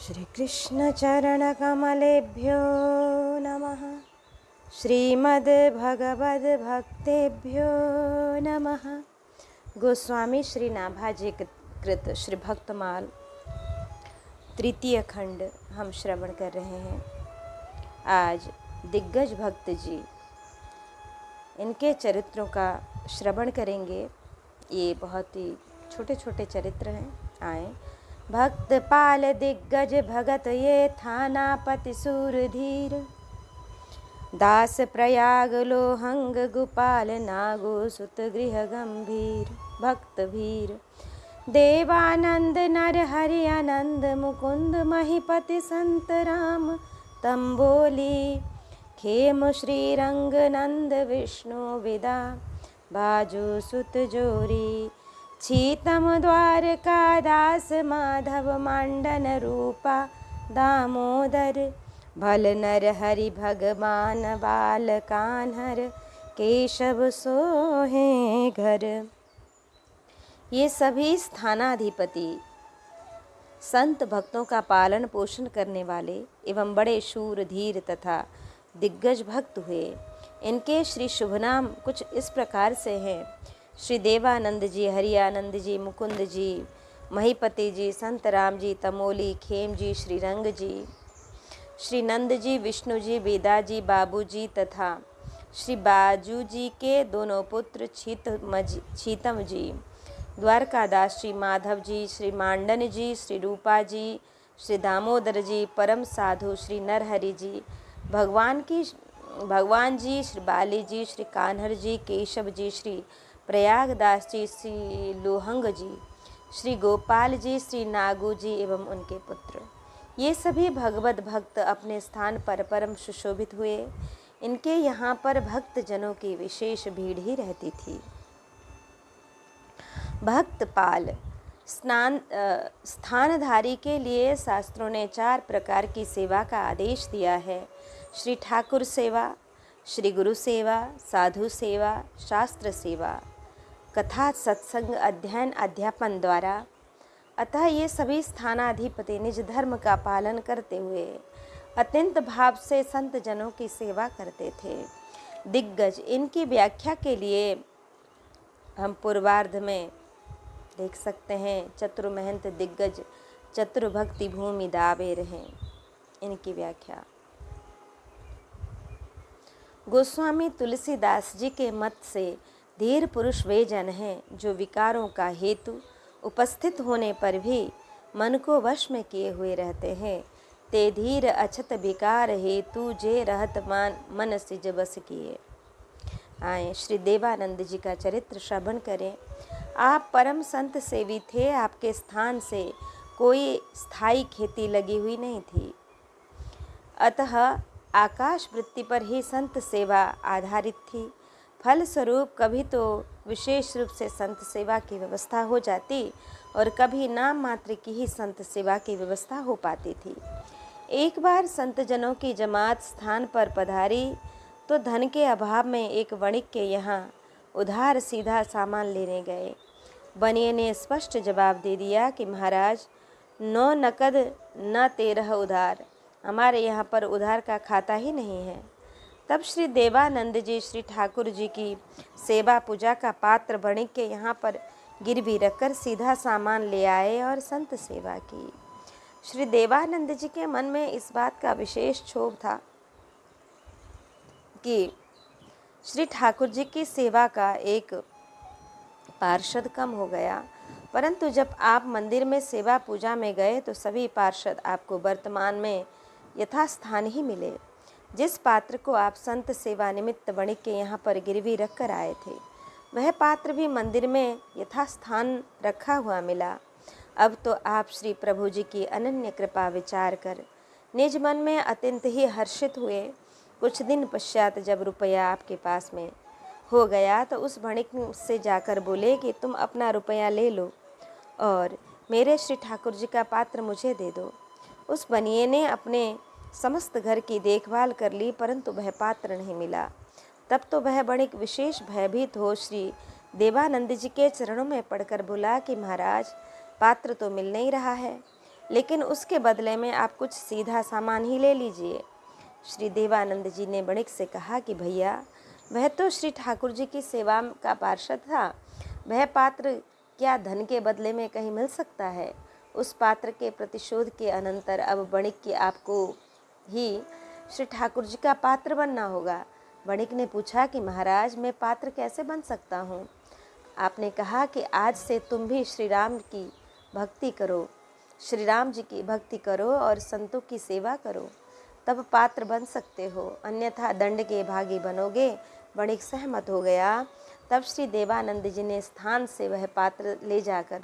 श्रीकृष्णचरणकमलेभ्यो नमः। श्रीमद्भगवद्भक्तेभ्यो नमः। गोस्वामी श्री नाभाजी कृत श्री भक्तमाल तृतीय खंड हम श्रवण कर रहे हैं। आज दिग्गज भक्त जी इनके चरित्रों का श्रवण करेंगे। ये बहुत ही छोटे छोटे चरित्र हैं। आए। भक्त पाल दिग्गज भगत ये थानापति सूरधीर, दास प्रयाग लोहंग गोपाल नागो सुत गृह गंभीर। भक्त वीर देवानंद नर हरि आनंद मुकुंद महीपति संत राम तंबोली। खेम श्रीरंग नंद विष्णु विदा बाजू सुत जोरी। छीतम द्वारका दास माधव मांडन रूपा दामोदर। भल नर हरि भगवान बाल कान्हर केशव सोहे घर। ये सभी स्थानाधिपति संत भक्तों का पालन पोषण करने वाले एवं बड़े शूर धीर तथा दिग्गज भक्त हुए। इनके श्री शुभ नाम कुछ इस प्रकार से हैं। श्री देवानंद जी, हरियानंद जी, मुकुंद जी, महीपति जी, संत राम जी, तमोली, खेम जी, श्री रंग जी, श्री नंद जी, विष्णु जी, बेदा जी, बाबू जी तथा श्री बाजू जी के दोनों पुत्र छीतम जी, द्वारकादास जी, माधव जी, श्री मांडन जी, श्री रूपा जी, श्री दामोदर जी, परम साधु श्री नरहरि जी, भगवान जी, श्री बाली जी, श्री कान्हर जी, केशव जी, श्री प्रयागदास जी, श्री लोहंग जी, श्री गोपाल जी, श्री नागू जी एवं उनके पुत्र। ये सभी भगवत भक्त अपने स्थान पर परम सुशोभित हुए। इनके यहाँ पर भक्त जनों की विशेष भीड़ ही रहती थी। भक्त पाल स्थानधारी के लिए शास्त्रों ने 4 प्रकार की सेवा का आदेश दिया है। श्री ठाकुर सेवा, श्री गुरु सेवा, साधु सेवा, शास्त्र सेवा, कथा सत्संग अध्ययन अध्यापन द्वारा। अतः ये सभी स्थानाधिपति निज धर्म का पालन करते हुए अत्यंत भाव से संत जनों की सेवा करते थे। दिग्गज इनकी व्याख्या के लिए हम पूर्वार्ध में देख सकते हैं। चतुर्महंत दिग्गज चतुर्भक्ति भूमि दावे रहे। इनकी व्याख्या गोस्वामी तुलसीदास जी के मत से धीर पुरुष वे जन हैं जो विकारों का हेतु उपस्थित होने पर भी मन को वश में किए हुए रहते हैं। ते धीर अछत विकार हेतु जे रहत मन सिज बस किए। आए श्री देवानंद जी का चरित्र श्रवण करें। आप परम संत सेवी थे। आपके स्थान से कोई स्थायी खेती लगी हुई नहीं थी। अतः आकाश वृत्ति पर ही संत सेवा आधारित थी। फलस्वरूप कभी तो विशेष रूप से संत सेवा की व्यवस्था हो जाती और कभी नाम मात्र की ही संत सेवा की व्यवस्था हो पाती थी। एक बार संत जनों की जमात स्थान पर पधारी तो धन के अभाव में एक वणिक के यहाँ उधार सीधा सामान लेने गए। बनिए ने स्पष्ट जवाब दे दिया कि महाराज 9 नकद न 13 उधार, हमारे यहाँ पर उधार का खाता ही नहीं है। तब श्री देवानंद जी श्री ठाकुर जी की सेवा पूजा का पात्र वणिक के यहाँ पर गिरवी रखकर सीधा सामान ले आए और संत सेवा की। श्री देवानंद जी के मन में इस बात का विशेष क्षोभ था कि श्री ठाकुर जी की सेवा का एक पार्षद कम हो गया। परंतु जब आप मंदिर में सेवा पूजा में गए तो सभी पार्षद आपको वर्तमान में यथास्थान ही मिले। जिस पात्र को आप संत सेवा निमित्त वणिक के यहाँ पर गिरवी रख कर आए थे, वह पात्र भी मंदिर में यथास्थान रखा हुआ मिला। अब तो आप श्री प्रभु जी की अनन्य कृपा विचार कर निज मन में अत्यंत ही हर्षित हुए। कुछ दिन पश्चात जब रुपया आपके पास में हो गया तो उस वणिक से जाकर बोले कि तुम अपना रुपया ले लो और मेरे श्री ठाकुर जी का पात्र मुझे दे दो। उस बनिए ने अपने समस्त घर की देखभाल कर ली, परंतु वह पात्र नहीं मिला। तब तो वह वणिक विशेष भयभीत हो श्री देवानंद जी के चरणों में पड़कर बोला कि महाराज पात्र तो मिल नहीं रहा है। लेकिन उसके बदले में आप कुछ सीधा सामान ही ले लीजिए। श्री देवानंद जी ने वणिक से कहा कि भैया, वह तो श्री ठाकुर जी की सेवा का पार्षद था, वह पात्र क्या धन के बदले में कहीं मिल सकता है? उस पात्र के प्रतिशोध के अनंतर अब वणिक की आपको ही श्री ठाकुर जी का पात्र बनना होगा। वणिक ने पूछा कि महाराज, मैं पात्र कैसे बन सकता हूँ? आपने कहा कि आज से तुम भी श्री राम की भक्ति करो, श्री राम जी की भक्ति करो और संतों की सेवा करो, तब पात्र बन सकते हो, अन्यथा दंड के भागी बनोगे। वणिक सहमत हो गया। तब श्री देवानंद जी ने स्थान से वह पात्र ले जाकर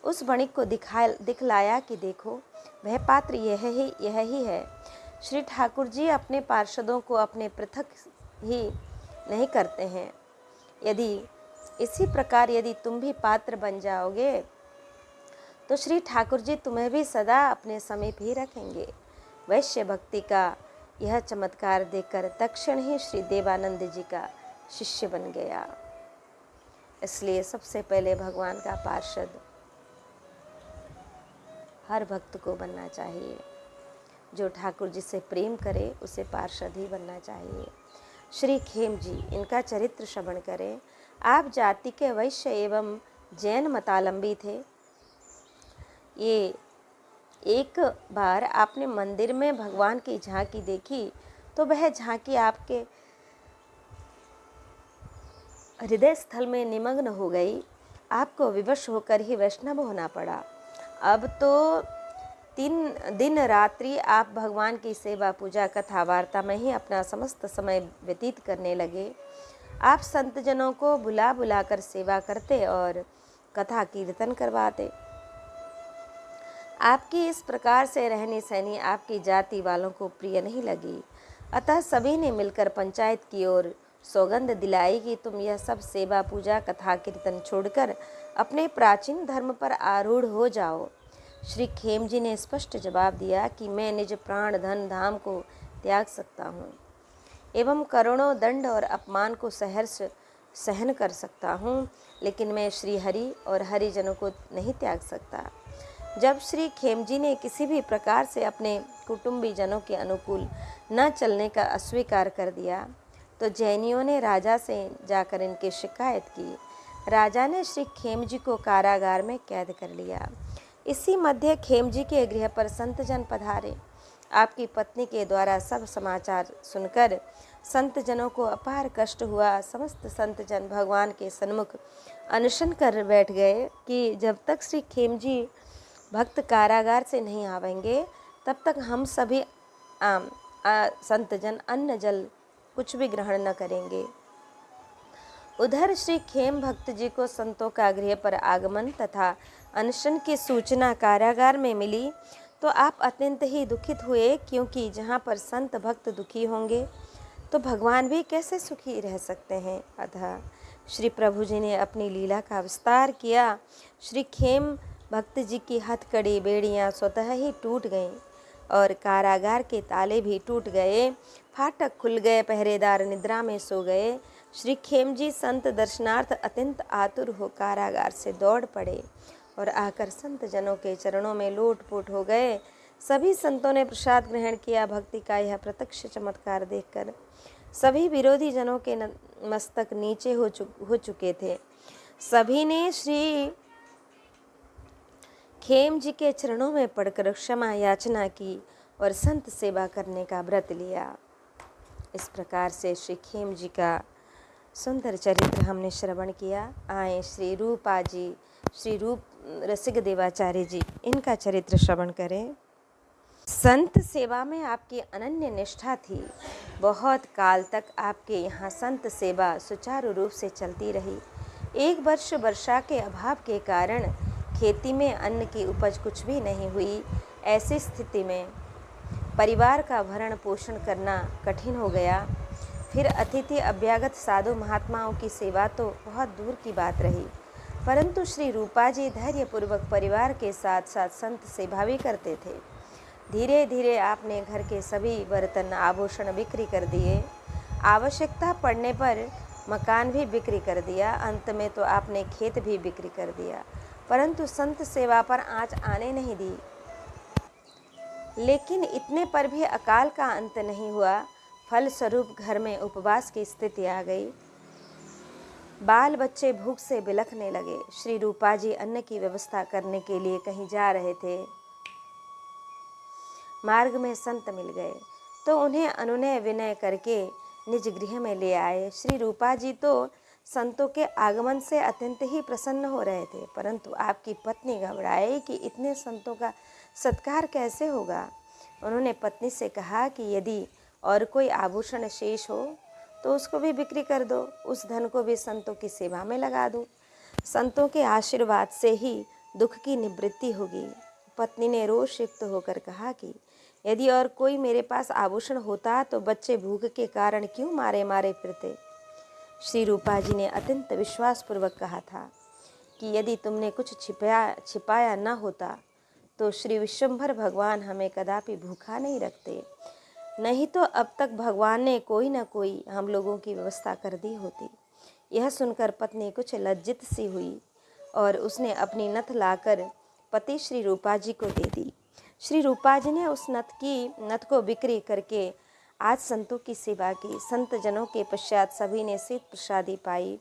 उस वणिक को दिखलाया कि देखो, वह पात्र यह ही है। श्री ठाकुर जी अपने पार्षदों को अपने पृथक ही नहीं करते हैं। यदि इसी प्रकार यदि तुम भी पात्र बन जाओगे तो श्री ठाकुर जी तुम्हें भी सदा अपने समीप ही रखेंगे। वैश्य भक्ति का यह चमत्कार देखकर तत्क्षण ही श्री देवानंद जी का शिष्य बन गया। इसलिए सबसे पहले भगवान का पार्षद हर भक्त को बनना चाहिए। जो ठाकुर जी से प्रेम करे उसे पार्षद ही बनना चाहिए। श्री खेम जी, इनका चरित्र श्रवण करें। आप जाति के वैश्य एवं जैन मतालंबी थे। ये एक बार आपने मंदिर में भगवान की झांकी देखी तो वह झांकी आपके हृदय स्थल में निमग्न हो गई। आपको विवश होकर ही वैष्णव होना पड़ा। अब तो 3 दिन रात्रि आप भगवान की सेवा, पूजा, कथा, वार्ता में ही अपना समस्त समय व्यतीत करने लगे। आप संतजनों को बुला बुला कर सेवा करते और कथा कीर्तन करवाते। आपकी इस प्रकार से रहनी सहनी आपकी जाति वालों को प्रिय नहीं लगी। अतः सभी ने मिलकर पंचायत की ओर सौगंध दिलाई कि तुम यह सब सेवा, पूजा, कथा, कीर्तन छोड़कर अपने प्राचीन धर्म पर आरूढ़ हो जाओ। श्री खेम जी ने स्पष्ट जवाब दिया कि मैं निज प्राण, धन, धाम को त्याग सकता हूँ एवं करोड़ों दंड और अपमान को सहर्ष सहन कर सकता हूँ, लेकिन मैं श्री हरि और हरिजनों को नहीं त्याग सकता। जब श्री खेम जी ने किसी भी प्रकार से अपने कुटुंबी जनों के अनुकूल न चलने का अस्वीकार कर दिया तो जैनियों ने राजा से जाकर इनकी शिकायत की। राजा ने श्री खेम जी को कारागार में कैद कर लिया। इसी मध्य खेम जी के गृह पर संतजन पधारे। आपकी पत्नी के द्वारा सब समाचार सुनकर संतजनों को अपार कष्ट हुआ। समस्त संतजन भगवान के सन्मुख अनशन कर बैठ गए कि जब तक श्री खेम जी भक्त कारागार से नहीं आवेंगे तब तक हम सभी संतजन अन्न जल कुछ भी ग्रहण न करेंगे। उधर श्री खेम भक्त जी को संतों का गृह पर आगमन तथा अनशन की सूचना कारागार में मिली तो आप अत्यंत ही दुखित हुए, क्योंकि जहाँ पर संत भक्त दुखी होंगे तो भगवान भी कैसे सुखी रह सकते हैं। अतः श्री प्रभु जी ने अपनी लीला का विस्तार किया। श्री खेम भक्त जी की हथकड़ी, बेड़ियाँ स्वतः ही टूट गईं और कारागार के ताले भी टूट गए। फाटक खुल गए, पहरेदार निद्रा में सो गए। श्री खेम जी संत दर्शनार्थ अत्यंत आतुर हो कारागार से दौड़ पड़े और आकर संत जनों के चरणों में लोटपोट हो गए। सभी संतों ने प्रसाद ग्रहण किया। भक्ति का यह प्रत्यक्ष चमत्कार देखकर सभी विरोधी जनों के मस्तक नीचे हो चुके थे। सभी ने श्री खेम जी के चरणों में पड़कर क्षमा याचना की और संत सेवा करने का व्रत लिया। इस प्रकार से श्री खेम जी का सुंदर चरित्र हमने श्रवण किया। आए श्री रूपा जी, श्री रूप रसिक देवाचार्य जी, इनका चरित्र श्रवण करें। संत सेवा में आपकी अनन्य निष्ठा थी। बहुत काल तक आपके यहाँ संत सेवा सुचारू रूप से चलती रही। एक वर्ष वर्षा के अभाव के कारण खेती में अन्न की उपज कुछ भी नहीं हुई। ऐसी स्थिति में परिवार का भरण पोषण करना कठिन हो गया। फिर अतिथि अभ्यागत साधु महात्माओं की सेवा तो बहुत दूर की बात रही, परंतु श्री रूपा जी धैर्यपूर्वक परिवार के साथ साथ संत सेवा भी करते थे। धीरे धीरे आपने घर के सभी बर्तन आभूषण बिक्री कर दिए। आवश्यकता पड़ने पर मकान भी बिक्री कर दिया। अंत में तो आपने खेत भी बिक्री कर दिया, परंतु संत सेवा पर आँच आने नहीं दी। लेकिन इतने पर भी अकाल का अंत नहीं हुआ। फलस्वरूप घर में उपवास की स्थिति आ गई। बाल बच्चे भूख से बिलखने लगे। श्री रूपा जी अन्न की व्यवस्था करने के लिए कहीं जा रहे थे। मार्ग में संत मिल गए तो उन्हें अनुनय विनय करके निज गृह में ले आए। श्री रूपा जी तो संतों के आगमन से अत्यंत ही प्रसन्न हो रहे थे, परंतु आपकी पत्नी घबराई कि इतने संतों का सत्कार कैसे होगा। उन्होंने पत्नी से कहा कि यदि और कोई आभूषण शेष हो तो उसको भी बिक्री कर दो, उस धन को भी संतों की सेवा में लगा दो। संतों के आशीर्वाद से ही दुख की निवृत्ति होगी। पत्नी ने रोष युक्त होकर कहा कि यदि और कोई मेरे पास आभूषण होता तो बच्चे भूख के कारण क्यों मारे मारे फिरते। श्री रूपा जी ने अत्यंत विश्वासपूर्वक कहा था कि यदि तुमने कुछ छिपाया न होता तो श्री विश्वंभर भगवान हमें कदापि भूखा नहीं रखते, नहीं तो अब तक भगवान ने कोई न कोई हम लोगों की व्यवस्था कर दी होती। यह सुनकर पत्नी कुछ लज्जित सी हुई और उसने अपनी नथ लाकर पति श्री रूपा जी को दे दी। श्री रूपा जी ने उस नथ को बिक्री करके आज संतों की सेवा की। संत जनों के पश्चात सभी ने शीत प्रसादी पाई।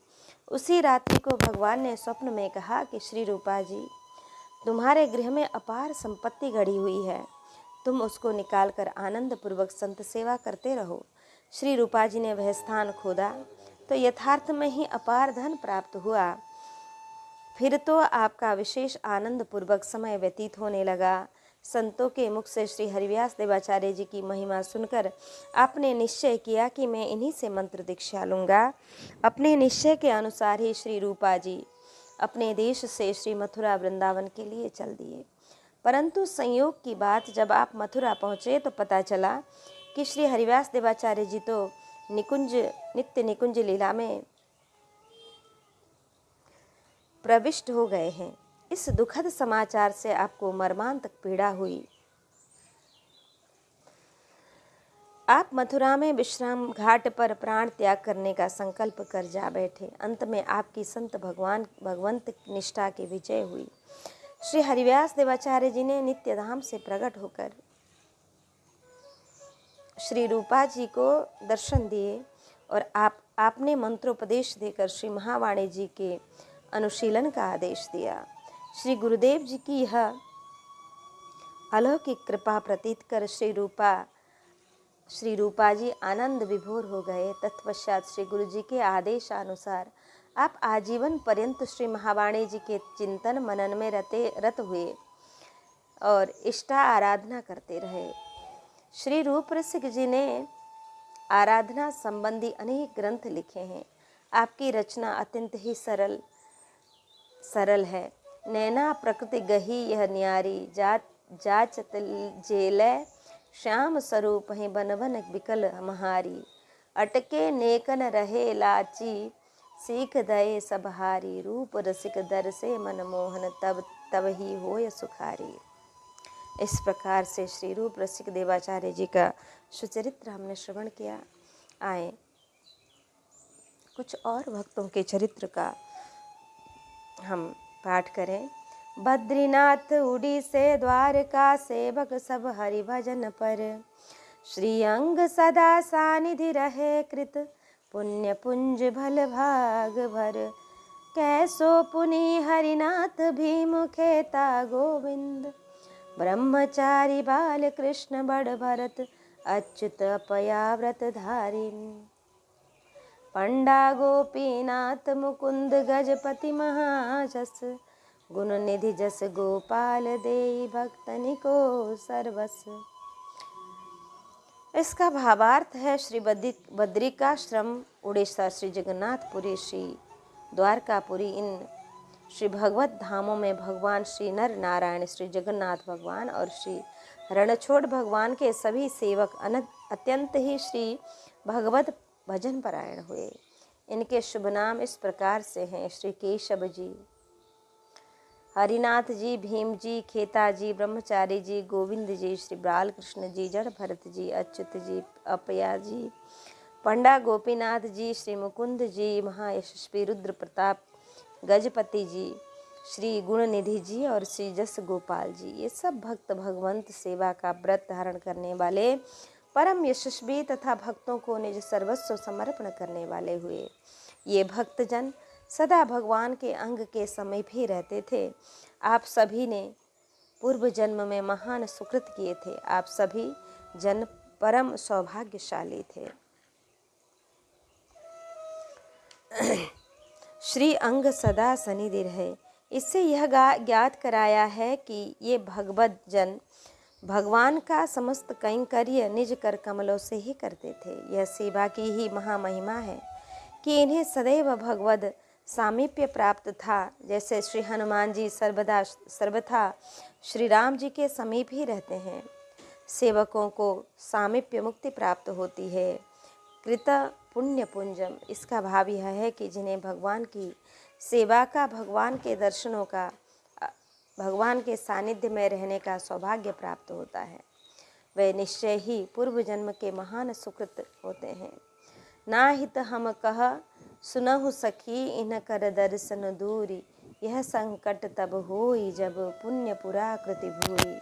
उसी रात्रि को भगवान ने स्वप्न में कहा कि श्री रूपा जी, तुम्हारे गृह में अपार संपत्ति गढ़ी हुई है, तुम उसको निकालकर आनंद पूर्वक संत सेवा करते रहो। श्री रूपा जी ने वह स्थान खोदा तो यथार्थ में ही अपार धन प्राप्त हुआ। फिर तो आपका विशेष आनंद पूर्वक समय व्यतीत होने लगा। संतों के मुख से श्री हरिव्यास देवाचार्य जी की महिमा सुनकर आपने निश्चय किया कि मैं इन्हीं से मंत्र दीक्षा लूँगा। अपने निश्चय के अनुसार ही श्री रूपा जी अपने देश से श्री मथुरा वृंदावन के लिए चल दिए। परंतु संयोग की बात, जब आप मथुरा पहुँचे तो पता चला कि श्री हरिव्यास देवाचार्य जी तो नित्य निकुंज लीला में प्रविष्ट हो गए हैं। इस दुखद समाचार से आपको मर्मांतक पीड़ा हुई। आप मथुरा में विश्राम घाट पर प्राण त्याग करने का संकल्प कर जा बैठे। अंत में आपकी संत भगवंत निष्ठा की विजय हुई। श्री हरिव्यास देवाचार्य जी ने नित्य धाम से प्रकट होकर श्री रूपा जी को दर्शन दिए और आपने मंत्रोपदेश देकर श्री महावाणी जी के अनुशीलन का आदेश दिया। श्री गुरुदेव जी की यह अलौकिक कृपा प्रतीत कर श्री रूपा जी आनंद विभोर हो गए। तत्पश्चात श्री गुरु जी के आदेशानुसार आप आजीवन पर्यंत श्री महावाणी जी के चिंतन मनन में रत हुए और इष्टा आराधना करते रहे। श्री रूप रसिक जी ने आराधना संबंधी अनेक ग्रंथ लिखे हैं। आपकी रचना अत्यंत ही सरल है। नैना प्रकृति गही यह न्यारी, जाचत जेलय श्याम स्वरूप ही बन बन विकल महारी। अटके नेकन रहे लाची, सीख दये सबहारी। रूप रसिक दर से मनमोहन, तब ही होय सुखारी। इस प्रकार से श्री रूप रसिक देवाचार्य जी का सुचरित्र हमने श्रवण किया। आए कुछ और भक्तों के चरित्र का हम पाठ करें। बद्रीनाथ उड़ीसे द्वारका, सेवक सब हरि भजन पर। श्री अंग सदा सानिधि रहे, कृत पुण्य पुंज भल भाग भर। कैसो पुनि हरिनाथ भीम खेता गोविंद। ब्रह्मचारी बाल कृष्ण बड़ भरत, अच्युत अपया व्रत धारी। पंडा गोपीनाथ मुकुंद गजपति महाजस। गुण निधि जस गोपाल देई, भक्तनि को सर्वस। इसका भावार्थ है, श्री बद्रिकाश्रम उड़ीसा, श्री जगन्नाथपुरी, श्री द्वारकापुरी, इन श्री भगवत धामों में भगवान श्री नर नारायण, श्री जगन्नाथ भगवान और श्री रणछोड़ भगवान के सभी सेवक अत्यंत ही श्री भगवत भजन परायण हुए। इनके शुभ नाम इस प्रकार से हैं: श्री केशव जी, हरिनाथ जी, भीम जी, खेता जी, ब्रह्मचारी जी, गोविंद जी, श्री बाल कृष्ण जी, जड़ भरत जी, अच्युत जी, अपया जी, पंडा गोपीनाथ जी, श्री मुकुंद जी, महायशस्वी रुद्र प्रताप गजपति जी, श्री गुणनिधि जी और श्री जस गोपाल जी, ये सब भक्त भगवंत सेवा का व्रत धारण करने वाले परम यशस्वी तथा भक्तों को निज सर्वस्व समर्पण करने वाले हुए। ये भक्तजन सदा भगवान के अंग के समीप ही रहते थे। आप सभी ने पूर्व जन्म में महान सुकृत किए थे। आप सभी जन परम सौभाग्यशाली थे। श्री अंग सदा सनिधि रहे। इससे यह ज्ञात कराया है कि ये भगवत जन भगवान का समस्त कैंकर्य निज कर कमलों से ही करते थे। यह सेवा की ही महामहिमा है कि इन्हें सदैव भगवद सामीप्य प्राप्त था। जैसे श्री हनुमान जी सर्वथा श्री राम जी के समीप ही रहते हैं, सेवकों को सामीप्य मुक्ति प्राप्त होती है। कृत पुण्य पुंजम, इसका भाव यह है कि जिन्हें भगवान की सेवा का, भगवान के दर्शनों का, भगवान के सानिध्य में रहने का सौभाग्य प्राप्त होता है, वे निश्चय ही पूर्व जन्म के महान सुकृत होते हैं। नाहित हम कह सुनहु सखी इन कर दर्शन दूरी, यह संकट तब होई जब पुण्य पुरा कृति भूरी।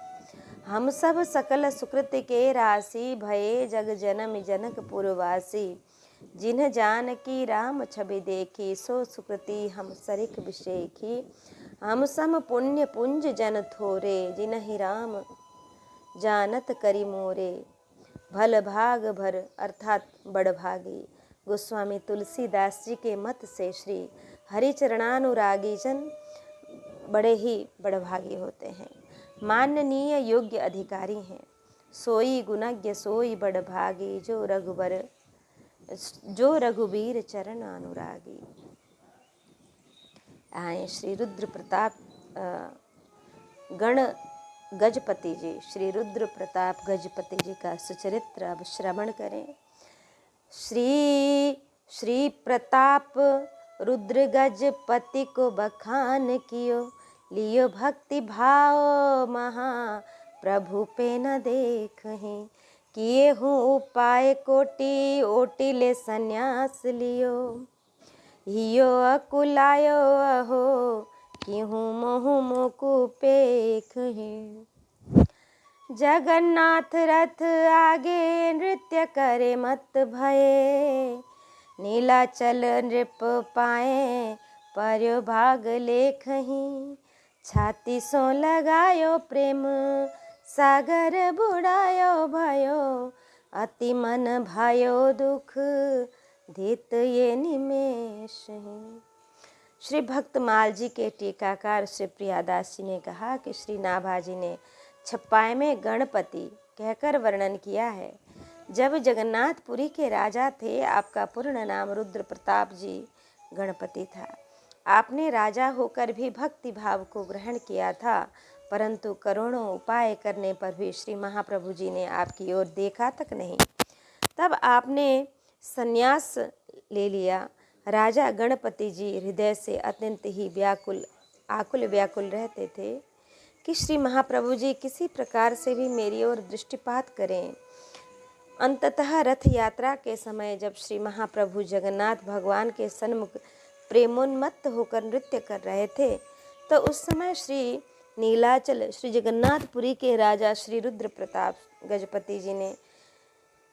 हम सब सकल सुकृत के राशि, भये जग जनम जनक पुरवासी। जिन्ह जान की राम छवि देखी, सो सुकृति हम सरिख विषेखी। हम सम पुण्य पुंज जन थोरे, जिन्हि राम जानत करी मोरे। भल भाग भर अर्थात बड़ भागी। गोस्वामी तुलसीदास जी के मत से श्री हरिचरणानुरागी जन बड़े ही बड़भागी होते हैं, माननीय योग्य अधिकारी हैं। सोई गुणज्ञ सोई बड़भागी, जो रघुबीर चरण अनुरागी। आए श्री रुद्र प्रताप गण गजपति जी, श्री रुद्र प्रताप गजपति जी का सुचरित्र अब श्रवण करें। श्री प्रताप रुद्र गजपति को बखान कियो, लियो भक्ति भाव महा प्रभु पे न देखहि। किए हूँ उपाय कोटि ओटि ले संन्यास लियो, हियो अकुलायो अहो किहूँ मोहु मोकु पेखहि। जगन्नाथ रथ आगे नृत्य करे मत भये, नीलाचल नृप पाए पर्यो भाग लेखहि। छाती सो लगायो प्रेम सागर बुढ़ायो भयो, अति मन भयो दुख धित ये निमेष ही। श्री भक्तमाल जी के टीकाकार श्री प्रियादास जी ने कहा कि श्री नाभाजी ने छप्पाय में गणपति कहकर वर्णन किया है। जब जगन्नाथपुरी के राजा थे, आपका पूर्ण नाम रुद्र प्रताप जी गणपति था। आपने राजा होकर भी भक्ति भाव को ग्रहण किया था, परंतु करोड़ों उपाय करने पर भी श्री महाप्रभु जी ने आपकी ओर देखा तक नहीं। तब आपने संन्यास ले लिया। राजा गणपति जी हृदय से अत्यंत ही आकुल व्याकुल रहते थे कि श्री महाप्रभु जी किसी प्रकार से भी मेरी ओर दृष्टिपात करें। अंततः रथ यात्रा के समय जब श्री महाप्रभु जगन्नाथ भगवान के सन्मुख प्रेमोन्मत्त होकर नृत्य कर रहे थे, तो उस समय श्री नीलाचल श्री जगन्नाथपुरी के राजा श्री रुद्र प्रताप गजपति जी ने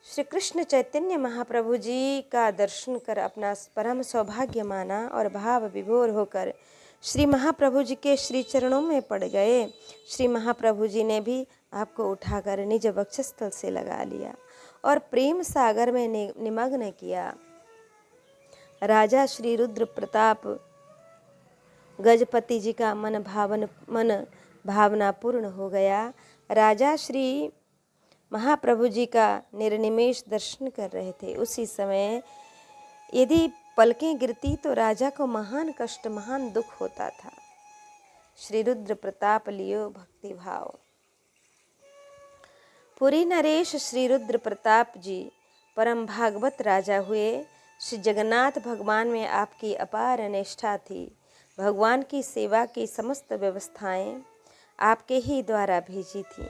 श्री कृष्ण चैतन्य महाप्रभु जी का दर्शन कर अपना परम सौभाग्य माना और भाव विभोर होकर श्री महाप्रभु जी के श्री चरणों में पड़ गए। श्री महाप्रभु जी ने भी आपको उठाकर निज वक्षस्थल से लगा लिया और प्रेम सागर में निमग्न किया। राजा श्री रुद्र प्रताप गजपति जी का मन भावना पूर्ण हो गया। राजा श्री महाप्रभु जी का निर्निमेष दर्शन कर रहे थे। उसी समय यदि पलकें गिरती तो राजा को महान कष्ट, महान दुख होता था। श्री रुद्र प्रताप लियो भक्ति भाव। पुरी नरेश श्री रुद्र प्रताप जी परम भागवत राजा हुए। श्री जगन्नाथ भगवान में आपकी अपार निष्ठा थी। भगवान की सेवा की समस्त व्यवस्थाएं आपके ही द्वारा भेजी थी।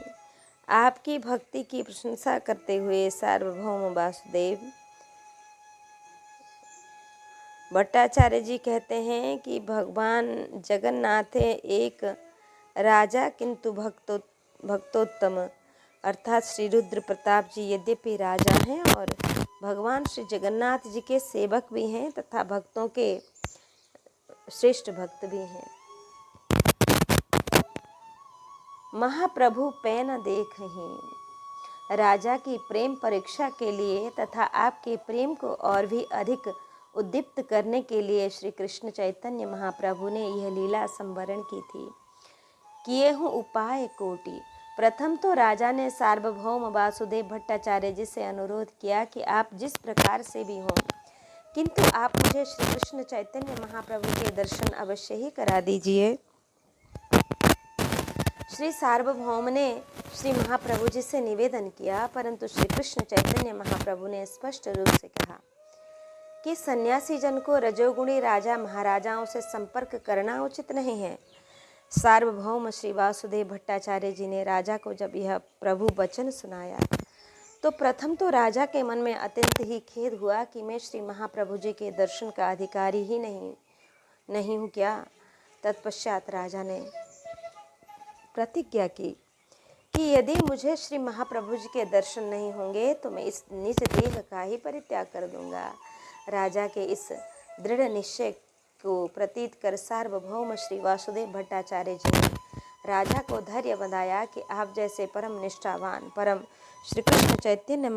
आपकी भक्ति की प्रशंसा करते हुए सार्वभौम वासुदेव भट्टाचार्य जी कहते हैं कि भगवान जगन्नाथ एक राजा किंतु भक्तोत्तम, अर्थात श्री रुद्र प्रताप जी यद्यपि राजा हैं और भगवान श्री जगन्नाथ जी के सेवक भी हैं तथा भक्तों के श्रेष्ठ भक्त भी हैं। महाप्रभु पै न देखहीं, राजा की प्रेम परीक्षा के लिए तथा आपके प्रेम को और भी अधिक उद्दीप्त करने के लिए श्री कृष्ण चैतन्य महाप्रभु ने यह लीला संवरण की थी। किए हूँ उपाय कोटि। प्रथम तो राजा ने सार्वभौम वासुदेव भट्टाचार्य जी से अनुरोध किया कि आप जिस प्रकार से भी हों, किंतु आप मुझे श्री कृष्ण चैतन्य महाप्रभु के दर्शन अवश्य ही करा दीजिए। श्री सार्वभौम ने श्री महाप्रभु जी से निवेदन किया, परंतु श्री कृष्ण चैतन्य महाप्रभु ने स्पष्ट रूप से कहा कि सन्यासी जन को रजोगुणी राजा महाराजाओं से संपर्क करना उचित नहीं है। सार्वभौम श्री वासुदेव भट्टाचार्य जी ने राजा को जब यह प्रभु वचन सुनाया तो प्रथम तो राजा के मन में अत्यंत ही खेद हुआ कि मैं श्री महाप्रभु जी के दर्शन का अधिकारी ही नहीं हूँ क्या। तत्पश्चात राजा ने प्रतिज्ञा की कि यदि मुझे श्री महाप्रभु जी के दर्शन नहीं होंगे तो मैं इस निज देह का ही परित्याग कर दूंगा। राजा के इस दृढ़ निश्चय को प्रतीत कर सार्वभौम श्री वासुदेव भट्टाचार्य जी ने राजा को धैर्य बंधाया कि आप जैसे परम निष्ठावान परम श्री कृष्ण चैतन्य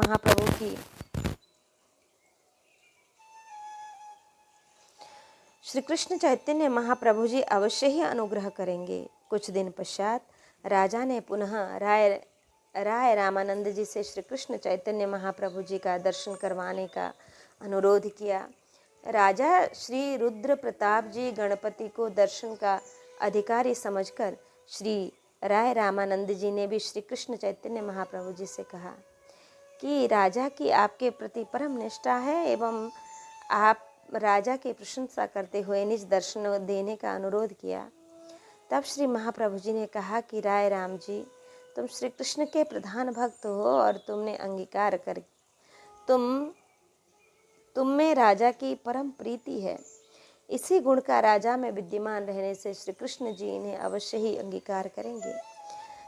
महाप्रभु जी अवश्य ही अनुग्रह करेंगे। कुछ दिन पश्चात राजा ने पुनः राय रामानंद जी से श्री कृष्ण चैतन्य महाप्रभु जी का दर्शन करवाने का अनुरोध किया। राजा श्री रुद्र प्रताप जी गणपति को दर्शन का अधिकारी समझकर श्री राय रामानंद जी ने भी श्री कृष्ण चैतन्य महाप्रभु जी से कहा कि राजा की आपके प्रति परम निष्ठा है एवं आप राजा की प्रशंसा करते हुए निज दर्शन देने का अनुरोध किया। तब श्री महाप्रभु जी ने कहा कि राय राम जी, तुम श्री कृष्ण के प्रधान भक्त हो और तुमने अंगीकार कर तुम में राजा की परम प्रीति है। इसी गुण का राजा में विद्यमान रहने से श्री कृष्ण जी इन्हें अवश्य ही अंगीकार करेंगे।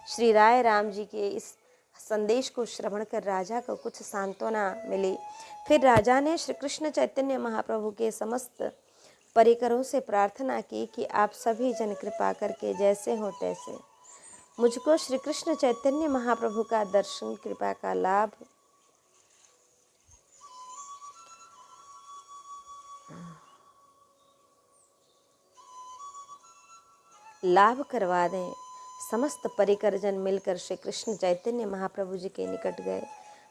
श्री राय राम जी के इस संदेश को श्रवण कर राजा को कुछ सांत्वना मिली। फिर राजा ने श्री कृष्ण चैतन्य महाप्रभु के समस्त परिकरों से प्रार्थना की कि आप सभी जन कृपा करके जैसे हो तैसे मुझको श्री कृष्ण चैतन्य महाप्रभु का दर्शन कृपा का लाभ करवा दें। समस्त परिकर जन मिलकर श्री कृष्ण चैतन्य महाप्रभु जी के निकट गए,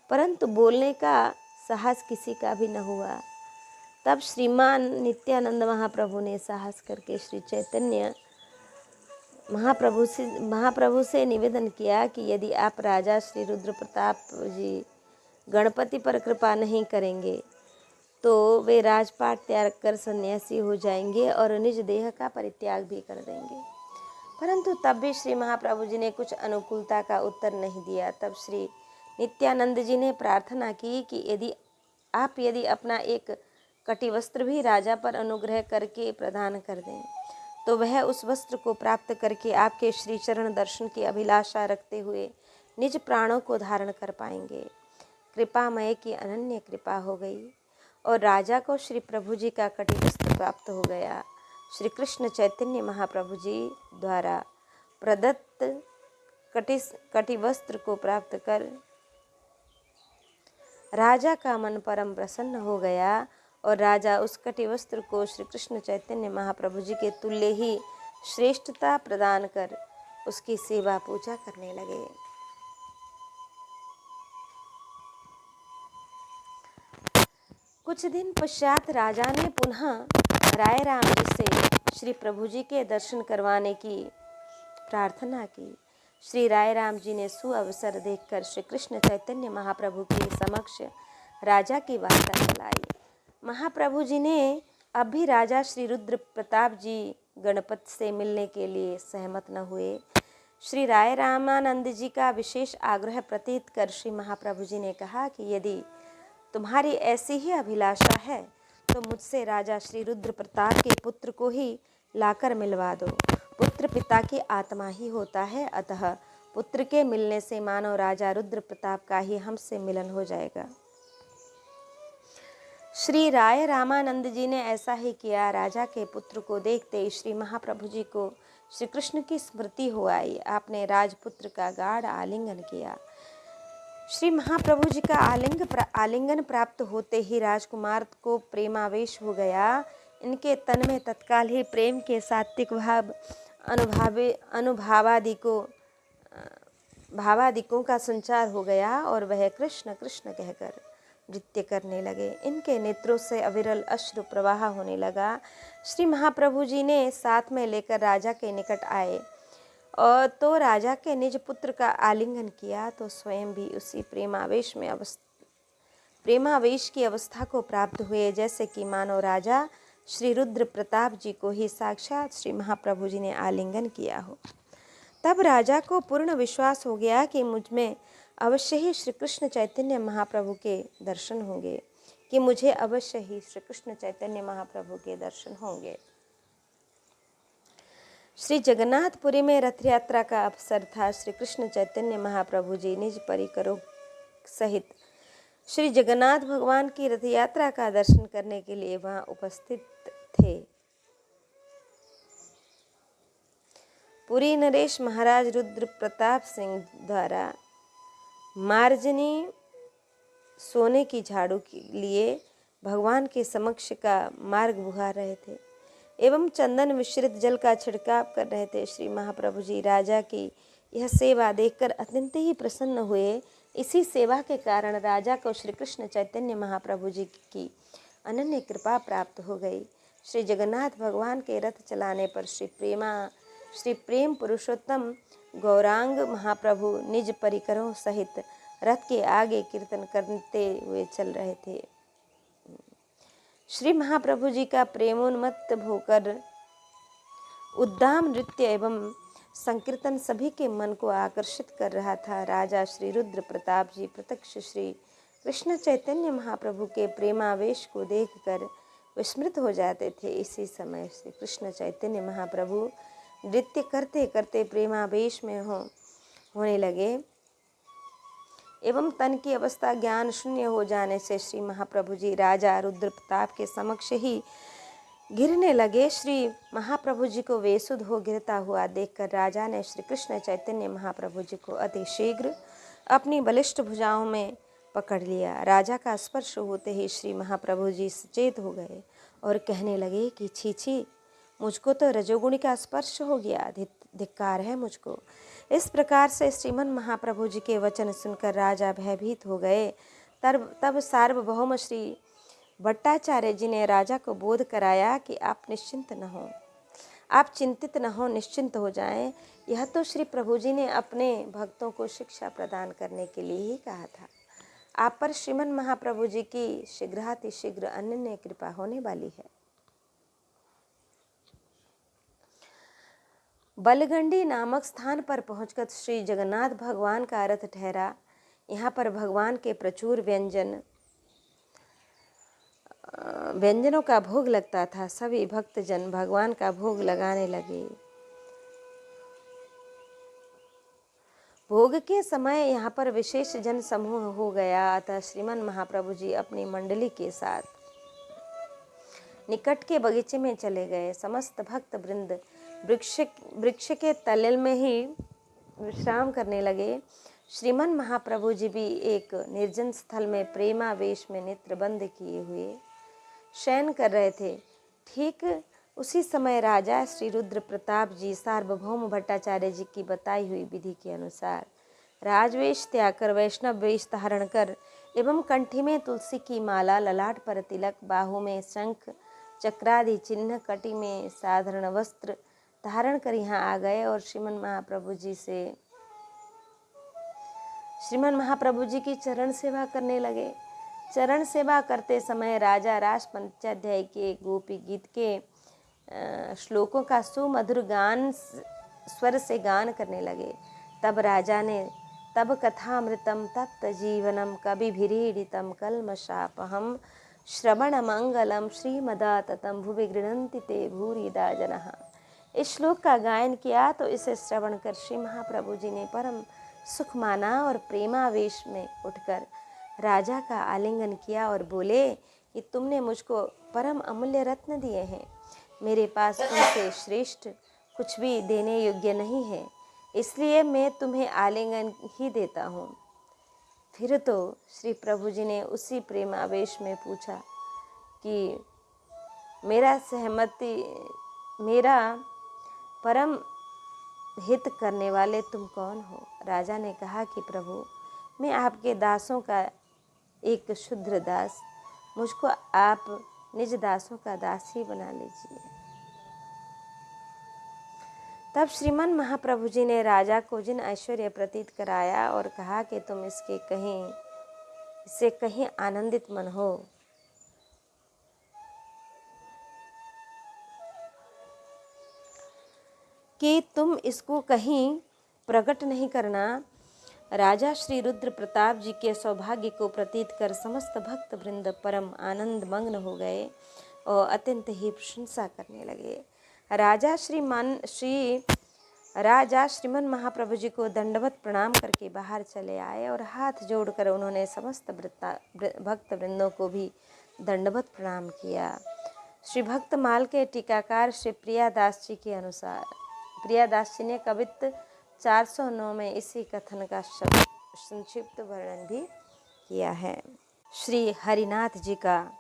परंतु बोलने का साहस किसी का भी न हुआ। तब श्रीमान नित्यानंद महाप्रभु ने साहस करके श्री चैतन्य महाप्रभु से निवेदन किया कि यदि आप राजा श्री रुद्र प्रताप जी गणपति पर कृपा नहीं करेंगे तो वे राजपाट त्याग कर सन्यासी हो जाएंगे और निज देह का परित्याग भी कर देंगे। परंतु तब भी श्री महाप्रभु जी ने कुछ अनुकूलता का उत्तर नहीं दिया। तब श्री नित्यानंद जी ने प्रार्थना की कि यदि अपना एक कटिवस्त्र भी राजा पर अनुग्रह करके प्रदान कर दें तो वह उस वस्त्र को प्राप्त करके आपके श्री चरण दर्शन की अभिलाषा रखते हुए निज प्राणों को धारण कर पाएंगे। कृपामय की अनन्य कृपा हो गई और राजा को श्री प्रभु जी का कटिवस्त्र प्राप्त हो गया। श्री कृष्ण चैतन्य महाप्रभु जी द्वारा प्रदत्त कटिवस्त्र को प्राप्त कर राजा का मन परम प्रसन्न हो गया और राजा उस कटिवस्त्र को श्री कृष्ण चैतन्य महाप्रभु जी के तुल्य ही श्रेष्ठता प्रदान कर उसकी सेवा पूजा करने लगे। कुछ दिन पश्चात राजा ने पुनः राय राम जी से श्री प्रभु जी के दर्शन करवाने की प्रार्थना की। श्री राय राम जी ने सुअवसर देखकर श्री कृष्ण चैतन्य महाप्रभु के समक्ष राजा की वार्ता चलाई। महाप्रभु जी ने अब भी राजा श्री रुद्र प्रताप जी गणपति से मिलने के लिए सहमत न हुए। श्री राय रामानंद जी का विशेष आग्रह प्रतीत कर श्री महाप्रभु जी ने कहा कि यदि तुम्हारी ऐसी ही अभिलाषा है तो मुझसे राजा श्री रुद्र प्रताप के पुत्र को ही लाकर मिलवा दो। पुत्र पिता की आत्मा ही होता है, अतः पुत्र के मिलने से मानो राजा रुद्र प्रताप का ही हमसे मिलन हो जाएगा। श्री राय रामानंद जी ने ऐसा ही किया। राजा के पुत्र को देखते ही श्री महाप्रभु जी को श्री कृष्ण की स्मृति हो आई। आपने राजपुत्र का गाढ़ आलिंगन किया। श्री महाप्रभु जी का आलिंगन प्राप्त होते ही राजकुमार को प्रेमावेश हो गया। इनके तन में तत्काल ही प्रेम के सात्विक भाव भावादिकों का संचार हो गया और वह कृष्ण कृष्ण कहकर नृत्य करने लगे। इनके नेत्रों से अविरल अश्रु प्रवाह होने लगा। श्री महाप्रभु जी ने साथ में लेकर राजा के निकट आए और तो राजा के निज पुत्र का आलिंगन किया, तो स्वयं भी उसी प्रेमावेश की अवस्था को प्राप्त हुए, जैसे कि मानो राजा श्री रुद्र प्रताप जी को ही साक्षात श्री महाप्रभु जी ने आलिंगन किया हो। तब राजा को पूर्ण विश्वास हो गया कि मुझ में अवश्य ही श्री कृष्ण चैतन्य महाप्रभु के दर्शन होंगे, कि मुझे अवश्य ही श्री कृष्ण चैतन्य महाप्रभु के दर्शन होंगे। श्री जगन्नाथपुरी में रथ यात्रा का अवसर था। श्री कृष्ण चैतन्य महाप्रभु जी निज परिकरों सहित श्री जगन्नाथ भगवान की रथ यात्रा का दर्शन करने के लिए वहां उपस्थित थे। पुरी नरेश महाराज रुद्र प्रताप सिंह द्वारा मार्जनी सोने की झाड़ू के लिए भगवान के समक्ष का मार्ग बुहा रहे थे एवं चंदन मिश्रित जल का छिड़काव कर रहे थे। श्री महाप्रभु जी राजा की यह सेवा देखकर अत्यंत ही प्रसन्न हुए। इसी सेवा के कारण राजा को श्री कृष्ण चैतन्य महाप्रभु जी की अनन्य कृपा प्राप्त हो गई। श्री जगन्नाथ भगवान के रथ चलाने पर श्री प्रेम पुरुषोत्तम गौरांग महाप्रभु निज परिकरों सहित रथ के आगे कीर्तन करते हुए चल रहे थे। श्री महाप्रभु जी का प्रेमोन्मत्त होकर उद्दाम नृत्य एवं संकीर्तन सभी के मन को आकर्षित कर रहा था। राजा श्री रुद्र प्रताप जी प्रत्यक्ष श्री कृष्ण चैतन्य महाप्रभु के प्रेमावेश को देखकर विस्मृत हो जाते थे। इसी समय श्री कृष्ण चैतन्य महाप्रभु नृत्य करते करते प्रेमावेश में होने लगे एवं तन की अवस्था ज्ञान शून्य हो जाने से श्री महाप्रभु जी राजा रुद्र प्रताप के समक्ष ही गिरने लगे। श्री महाप्रभु जी को बेसुध हो गिरता हुआ देखकर राजा ने श्री कृष्ण चैतन्य महाप्रभु जी को अति शीघ्र अपनी बलिष्ठ भुजाओं में पकड़ लिया। राजा का स्पर्श होते ही श्री महाप्रभु जी सचेत हो गए और कहने लगे कि छी छी, मुझको तो रजोगुणी का स्पर्श हो गया, धिक्कार है मुझको। इस प्रकार से श्रीमन महाप्रभु जी के वचन सुनकर राजा भयभीत हो गए। तब सार्वभौम श्री भट्टाचार्य जी ने राजा को बोध कराया कि आप निश्चिंत न हो, आप चिंतित न हो, निश्चिंत हो जाएं। यह तो श्री प्रभु जी ने अपने भक्तों को शिक्षा प्रदान करने के लिए ही कहा था। आप पर श्रीमन महाप्रभु जी की शीघ्रातिशीघ्र अनन्य कृपा होने वाली है। बलगंडी नामक स्थान पर पहुंचकर श्री जगन्नाथ भगवान का रथ ठहरा। यहाँ पर भगवान के प्रचुर व्यंजनों का भोग लगता था। सभी भक्तजन भगवान का भोग लगाने लगे। भोग के समय यहाँ पर विशेष जन समूह हो गया। अतः श्रीमन महाप्रभु जी अपनी मंडली के साथ निकट के बगीचे में चले गए। समस्त भक्त वृंद वृक्ष के तल में ही विश्राम करने लगे। श्रीमन महाप्रभु जी भी एक निर्जन स्थल में प्रेमावेश में नेत्र बंद किए हुए शयन कर रहे थे। ठीक उसी समय राजा श्री रुद्र प्रताप जी सार्वभौम भट्टाचार्य जी की बताई हुई विधि के अनुसार राजवेश त्याग कर वैष्णव वेश धारण कर एवं कंठी में तुलसी की माला, ललाट पर तिलक, बाहु में शंख चक्रादि चिन्ह, कटी में साधारण वस्त्र धारण कर यहाँ आ गए और श्रीमन महाप्रभु जी की चरण सेवा करने लगे। चरण सेवा करते समय राजा रास पंचाध्याय के गोपी गीत के श्लोकों का सुमधुर गान स्वर से गान करने लगे। तब राजा ने तब कथामृतम तप्त जीवनम कविभिरीडितम कल्मषापहम श्रवणमंगलम श्रीमदाततं भुवि गृह्णन्ति ते भूरिदा जनः। इस श्लोक का गायन किया तो इसे श्रवण कर श्री महाप्रभु जी ने परम सुख माना और प्रेमावेश में उठकर राजा का आलिंगन किया और बोले कि तुमने मुझको परम अमूल्य रत्न दिए हैं, मेरे पास उनसे श्रेष्ठ कुछ भी देने योग्य नहीं है, इसलिए मैं तुम्हें आलिंगन ही देता हूँ। फिर तो श्री प्रभु जी ने उसी प्रेमावेश में पूछा कि मेरा परम हित करने वाले तुम कौन हो? राजा ने कहा कि प्रभु, मैं आपके दासों का एक शुद्र दास, मुझको आप निज दासों का दास ही बना लीजिए। तब श्रीमान महाप्रभु जी ने राजा को जिन ऐश्वर्य प्रतीत कराया और कहा कि तुम इससे कहीं आनंदित मन हो। कि तुम इसको कहीं प्रकट नहीं करना। राजा श्री रुद्र प्रताप जी के सौभाग्य को प्रतीत कर समस्त भक्त वृंद परम आनंद मग्न हो गए और अत्यंत ही प्रशंसा करने लगे। राजा श्रीमन महाप्रभु जी को दंडवत प्रणाम करके बाहर चले आए और हाथ जोड़कर उन्होंने समस्त भक्त वृंदों को भी दंडवत प्रणाम किया। श्री भक्तमाल के टीकाकार श्री प्रियादास जी के अनुसार प्रियादास जी ने कवित्त 409 में इसी कथन का संक्षिप्त वर्णन भी किया है। श्री हरिनाथ जी का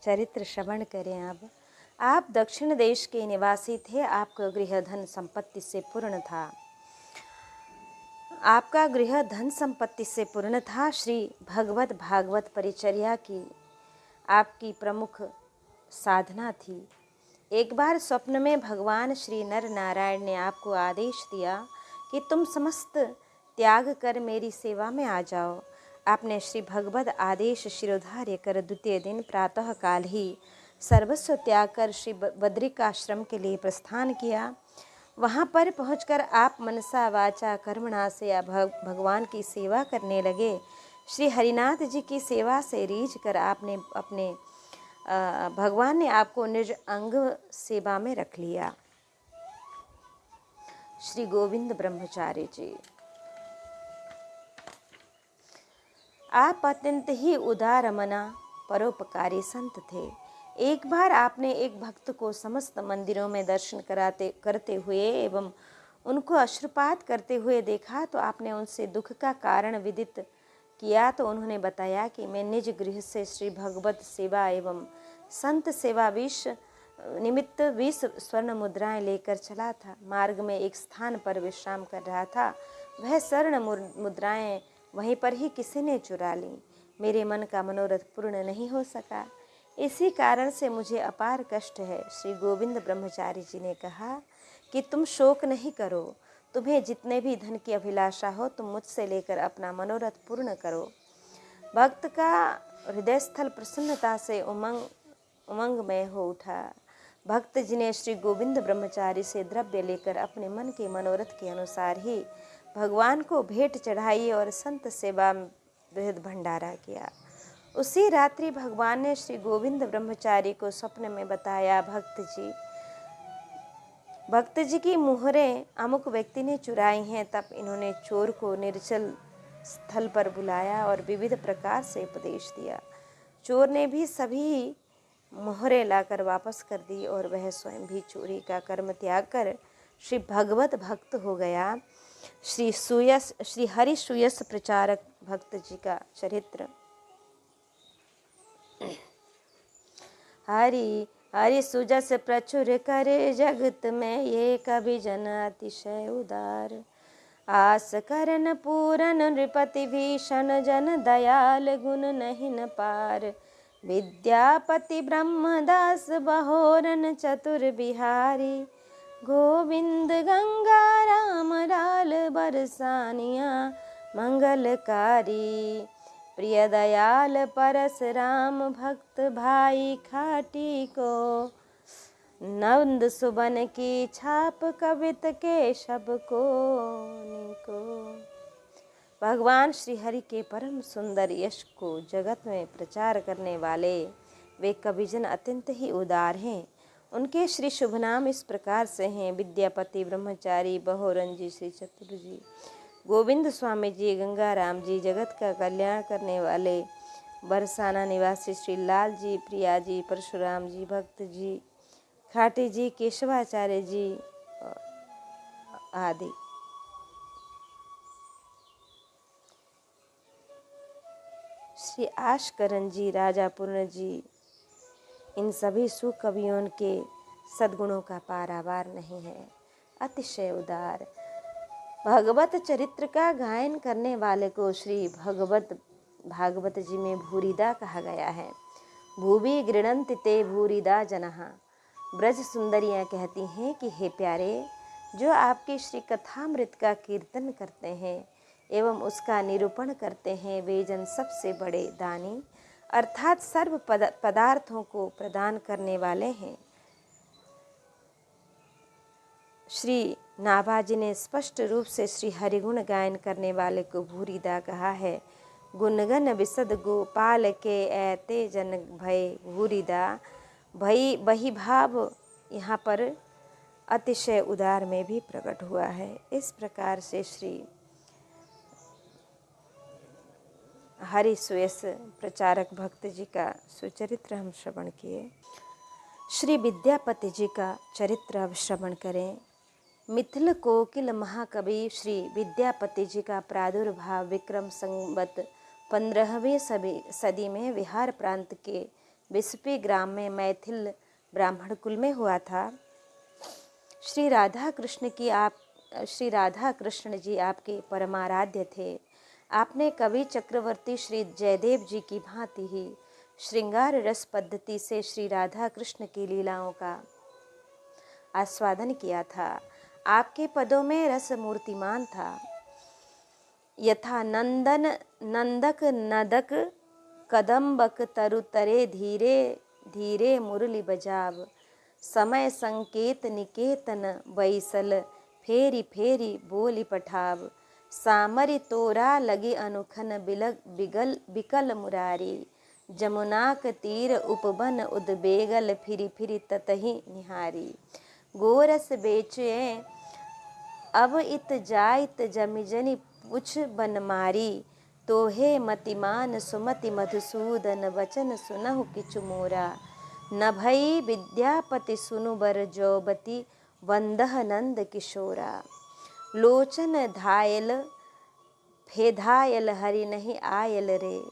चरित्र श्रवण करें। अब आप दक्षिण देश के निवासी थे, आपका गृह धन संपत्ति से पूर्ण था। आपका गृह धन संपत्ति से पूर्ण था। श्री भगवत भागवत परिचर्या की आपकी प्रमुख साधना थी। एक बार स्वप्न में भगवान श्री नर नारायण ने आपको आदेश दिया कि तुम समस्त त्याग कर मेरी सेवा में आ जाओ। आपने श्री भगवत आदेश शिरोधार्य कर द्वितीय दिन प्रातः काल ही सर्वस्व त्याग कर श्री बद्रिकाश्रम के लिए प्रस्थान किया। वहाँ पर पहुंचकर आप मनसा वाचा कर्मणा से भगवान की सेवा करने लगे। श्री हरिनाथ जी की सेवा से रीझ कर भगवान ने आपको निज अंग सेवा में रख लिया। श्री गोविंद ब्रह्मचारी जी, आप अत्यंत ही उदार मना परोपकारी संत थे। एक बार आपने एक भक्त को समस्त मंदिरों में दर्शन करते हुए एवं उनको अश्रुपात करते हुए देखा तो आपने उनसे दुख का कारण विदित किया तो उन्होंने बताया कि मैं निज गृह से श्री भगवत सेवा एवं संत सेवा निमित्त 20 स्वर्ण मुद्राएं लेकर चला था। मार्ग में एक स्थान पर विश्राम कर रहा था, वह स्वर्ण मुद्राएं वहीं पर ही किसी ने चुरा ली। मेरे मन का मनोरथ पूर्ण नहीं हो सका, इसी कारण से मुझे अपार कष्ट है। श्री गोविंद ब्रह्मचारी जी ने कहा कि तुम शोक नहीं करो, तुम्हें जितने भी धन की अभिलाषा हो तुम मुझसे लेकर अपना मनोरथ पूर्ण करो। भक्त का हृदय स्थल प्रसन्नता से उमंगमय हो उठा। भक्त जी ने श्री गोविंद ब्रह्मचारी से द्रव्य लेकर अपने मन के मनोरथ के अनुसार ही भगवान को भेंट चढ़ाई और संत सेवा बृहद भंडारा किया। उसी रात्रि भगवान ने श्री गोविंद ब्रह्मचारी को स्वप्न में बताया, भक्त जी की मुहरें अमुक व्यक्ति ने चुराई हैं। तब इन्होंने चोर को निर्जल स्थल पर बुलाया और विविध प्रकार से उपदेश दिया। चोर ने भी सभी मोहरें लाकर वापस कर दी और वह स्वयं भी चोरी का कर्म त्याग कर श्री भगवत भक्त हो गया। श्री हरि सुयस प्रचारक भक्त जी का चरित्र। हरि सुजस प्रचुर करे जगत में, ये कवि जन अतिशय उदार। आस करन पूरन नृपति भीषण, जन दयाल गुण नहीं न पार। विद्यापति ब्रह्मदास बहोरन चतुर बिहारी, गोविंद गंगा राम लाल बरसानिया मंगलकारी। प्रिय दयाल परशुराम भक्त भाई खाटी को, नंद सुबन की छाप कवित केशव को निको। भगवान श्री हरि के परम सुंदर यश को जगत में प्रचार करने वाले वे कविजन अत्यंत ही उदार हैं। उनके श्री शुभ नाम इस प्रकार से हैं: विद्यापति, ब्रह्मचारी, बहोरन जी, श्री चतुर जी, गोविंद स्वामी जी, गंगाराम जी, जगत का कल्याण करने वाले, बरसाना निवासी श्री लाल जी, प्रिया जी, परशुराम जी, भक्त जी, खाटी जी, केशवाचार्य जी आदि। श्री आशकरण जी, राजा पूर्ण जी, इन सभी सुकवियों के सद्गुणों का पारावार नहीं है। अतिशय उदार भगवत चरित्र का गायन करने वाले को श्री भागवत जी में भूरिदा कहा गया है। भूवि गृणन्ति ते भूरिदा जनः। ब्रज सुंदरियाँ कहती हैं कि हे प्यारे, जो आपकी श्री कथामृत का कीर्तन करते हैं एवं उसका निरूपण करते हैं, वे जन सबसे बड़े दानी अर्थात सर्व पदार्थों को प्रदान करने वाले हैं। श्री नाभाजी ने स्पष्ट रूप से श्री हरिगुण गायन करने वाले को भूरिदा कहा है। गुणगन विशद गोपाल के ऐते जन भय भूरिदा। भई बही भाव यहाँ पर अतिशय उदार में भी प्रकट हुआ है। इस प्रकार से श्री हरि सुयस प्रचारक भक्त जी का सुचरित्र हम श्रवण किए। श्री विद्यापति जी का चरित्र अब श्रवण करें। मिथिल कोकिल महाकवि श्री विद्यापति जी का प्रादुर्भाव विक्रम संवत 15वीं सदी में बिहार प्रांत के बिस्पी ग्राम में मैथिल ब्राह्मण कुल में हुआ था। श्री राधा कृष्ण जी आपके परमाराध्य थे। आपने कवि चक्रवर्ती श्री जयदेव जी की भांति ही श्रृंगार रस पद्धति से श्री राधा कृष्ण की लीलाओं का आस्वादन किया था। आपके पदों में रस मूर्तिमान था। यथा नंदक नदक कदम्बक तरुतरे धीरे धीरे मुरली बजाव। समय संकेत निकेतन बैसल फेरी फेरी बोली पठाव। सामरी तोरा लगी अनुखन बिकल मुरारी। जमुनाक तीर उपवन उद्बेगल फिरी फिरी ततहि निहारी। गोरस बेचे अब इत जाइत जमिजनि पुछ बनमारी। तोहे मतिमान सुमति मधुसूदन वचन सुनहु किछु मोरा। न भई विद्यापति सुनु बर जौबती वंदह नंद किशोरा। लोचन धायल फेधायल हरि नहीं आयल रे।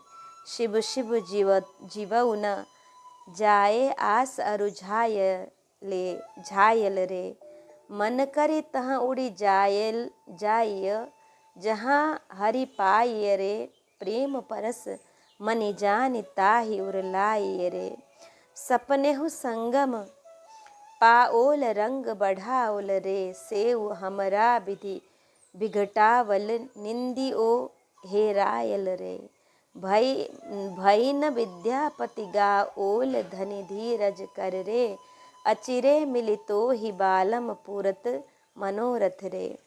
शिव शिव जीवउ न जाए आस अरु झायल रे। मन करी तहाँ उड़ी जाइय जहाँ हरि पाइय रे। प्रेम परस मनि जानि ताहि उरलाइय रे। सपनेहु संगम पाओल रंग बढ़ाओल रे। सेव हमरा विधि बिघटावल निंदियो हेरायल रे। भई न विद्यापति गाओल धनि धीरज कर रे। अचिरे मिलितो ही बालम पूरत मनोरथ रे।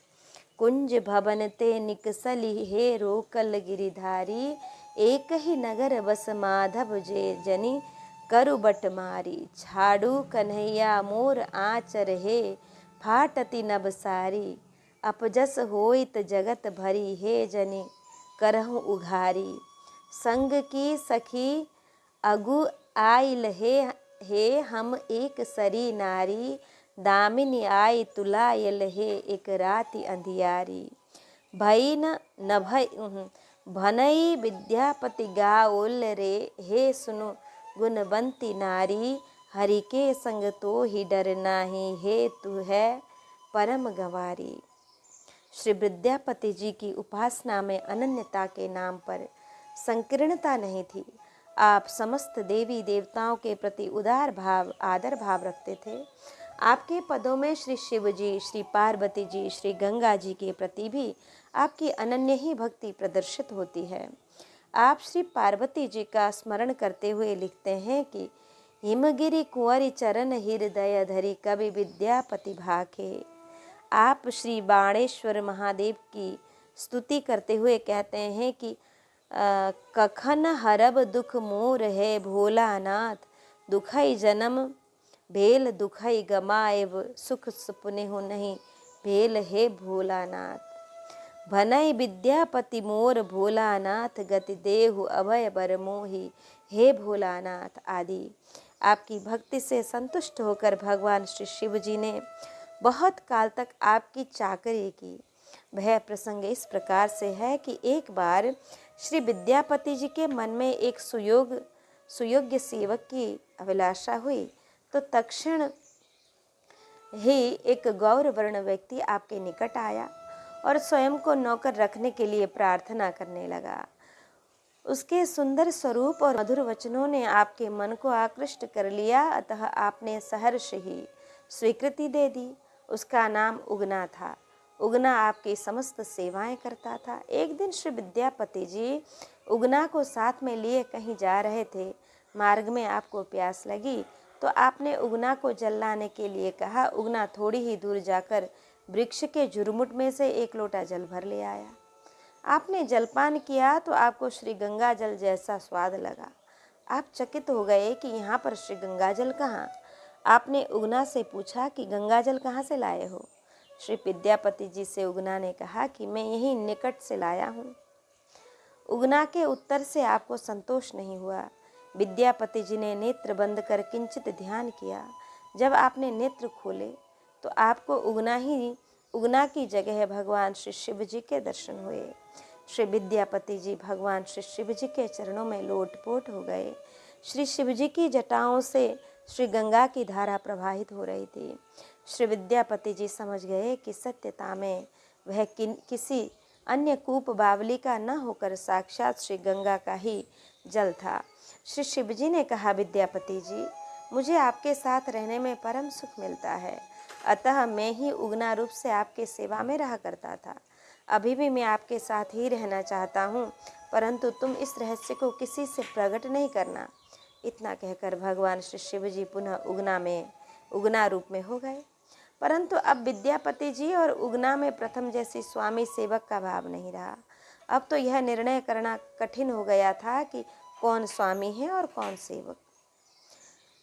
कुंज भवन ते निकसली हे रोकल गिरिधारी। एक ही नगर बस माधव जे जनी करु बट मारी। झाड़ू कन्हैया मोर आचर हे फाटती नबसारी। अपजस होइत जगत भरी हे जनी करहु उघारी। संग की सखी अगु आइल हे हम एक सरी नारी। दामिनी आई तुलायल हे एक राति अंधियारी। भई न भई भनई विद्यापति गाओल रे। हे सुनु गुणवंती नारी। हरि के संग तो ही डर नाही। हे तू है परम गंवारी। श्री विद्यापति जी की उपासना में अनन्यता के नाम पर संकीर्णता नहीं थी। आप समस्त देवी देवताओं के प्रति उदार भाव आदर भाव रखते थे। आपके पदों में श्री शिव जी, श्री पार्वती जी, श्री गंगा जी के प्रति भी आपकी अनन्य ही भक्ति प्रदर्शित होती है। आप श्री पार्वती जी का स्मरण करते हुए लिखते हैं कि हिमगिरि कुंवरी चरण हृदय धरि कवि विद्यापति भाखे। आप श्री बाणेश्वर महादेव की स्तुति करते हुए कहते हैं कि कखन हरब दुख मोर है भोलानाथ। दुखई जन्म भेल दुखई गमाएब, सुख सुपने हो नहीं भेल हे भोलानाथ। भनई विद्यापति मोर भोलानाथ, गति देहु अभय बर मोहि हे भोलानाथ आदि। आपकी भक्ति से संतुष्ट होकर भगवान श्री शिव जी ने बहुत काल तक आपकी चाकरी की। वह प्रसंग इस प्रकार से है कि एक बार श्री विद्यापति जी के मन में एक सुयोग्य सेवक की अभिलाषा हुई, तो तत्क्षण ही एक गौर वर्ण व्यक्ति आपके निकट आया और स्वयं को नौकर रखने के लिए प्रार्थना करने लगा। उसके सुंदर स्वरूप और मधुर वचनों ने आपके मन को आकृष्ट कर लिया, अतः आपने सहर्ष ही स्वीकृति दे दी। उसका नाम उगना था। उगना आपकी समस्त सेवाएं करता था। एक दिन श्री विद्यापति जी उगना को साथ में लिए कहीं जा रहे थे। मार्ग में आपको प्यास लगी तो आपने उगना को जल लाने के लिए कहा। उगना थोड़ी ही दूर जाकर वृक्ष के झुरमुट में से एक लोटा जल भर ले आया। आपने जलपान किया तो आपको श्री गंगा जल जैसा स्वाद लगा। आप चकित हो गए कि यहाँ पर श्री गंगा जल कहाँ। आपने उगना से पूछा कि गंगा जल कहाँ से लाए हो। श्री विद्यापति जी से उगना ने कहा कि मैं यहीं निकट से लाया हूँ। उगना के उत्तर से आपको संतोष नहीं हुआ। विद्यापति जी ने नेत्र बंद कर किंचित ध्यान किया। जब आपने नेत्र खोले तो आपको उगना की जगह भगवान श्री शिव जी के दर्शन हुए। श्री विद्यापति जी भगवान श्री शिव जी के चरणों में लोटपोट हो गए। श्री शिव जी की जटाओं से श्री गंगा की धारा प्रवाहित हो रही थी। श्री विद्यापति जी समझ गए कि सत्यता में वह किसी अन्य कूप बावली का न होकर साक्षात श्री गंगा का ही जल था। श्री शिव जी ने कहा, विद्यापति जी, मुझे आपके साथ रहने में परम सुख मिलता है, अतः मैं ही उगना रूप से आपके सेवा में रहा करता था। अभी भी मैं आपके साथ ही रहना चाहता हूँ, परंतु तुम इस रहस्य को किसी से प्रकट नहीं करना। इतना कहकर भगवान श्री शिव जी पुनः उगना रूप में हो गए। परंतु अब विद्यापति जी और उगना में प्रथम जैसी स्वामी सेवक का भाव नहीं रहा। अब तो यह निर्णय करना कठिन हो गया था कि कौन स्वामी है और कौन सेवक।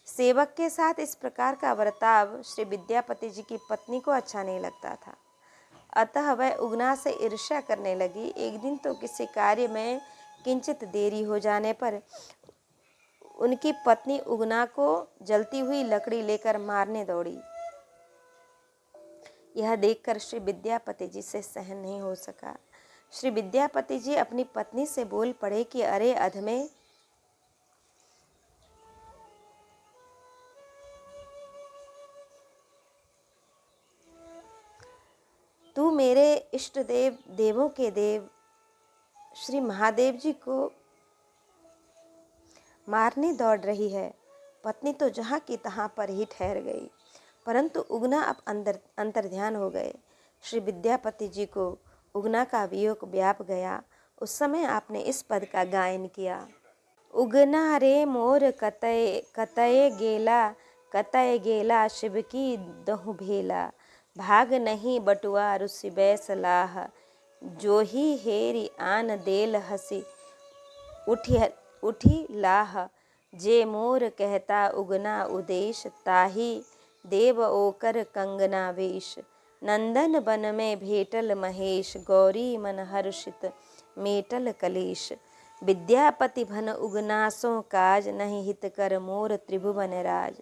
सेवक के साथ इस प्रकार का बर्ताव श्री विद्यापति जी की पत्नी को अच्छा नहीं लगता था, अतः वह उगना से ईर्ष्या करने लगी। एक दिन तो किसी कार्य में किंचित देरी हो जाने पर उनकी पत्नी उगना को जलती हुई लकड़ी लेकर मारने दौड़ी। यह देखकर श्री विद्यापति जी से सहन नहीं हो सका। श्री विद्यापति जी अपनी पत्नी से बोल पड़े कि अरे अधमे, तू मेरे इष्ट देवों के देव श्री महादेव जी को मारने दौड़ रही है। पत्नी तो जहाँ की तहाँ पर ही ठहर गई, परंतु उगना अब अंतर्ध्यान हो गए। श्री विद्यापति जी को उगना का वियोग व्याप गया। उस समय आपने इस पद का गायन किया। उगना रे मोर कतय गेला शिव की दहु भेला, भाग नहीं बटुआ रुसि बैस लाह, जो ही हेरी आन देल हसी उठी लाह, जे मोर कहता उगना उदेश, ताही देव ओकर कंगना वेश, नंदन बन में भेटल महेश, गौरी मन हर्षित मेटल कलेश, विद्यापति भन उगनासों काज, नहीं हित कर मोर त्रिभुवन राज।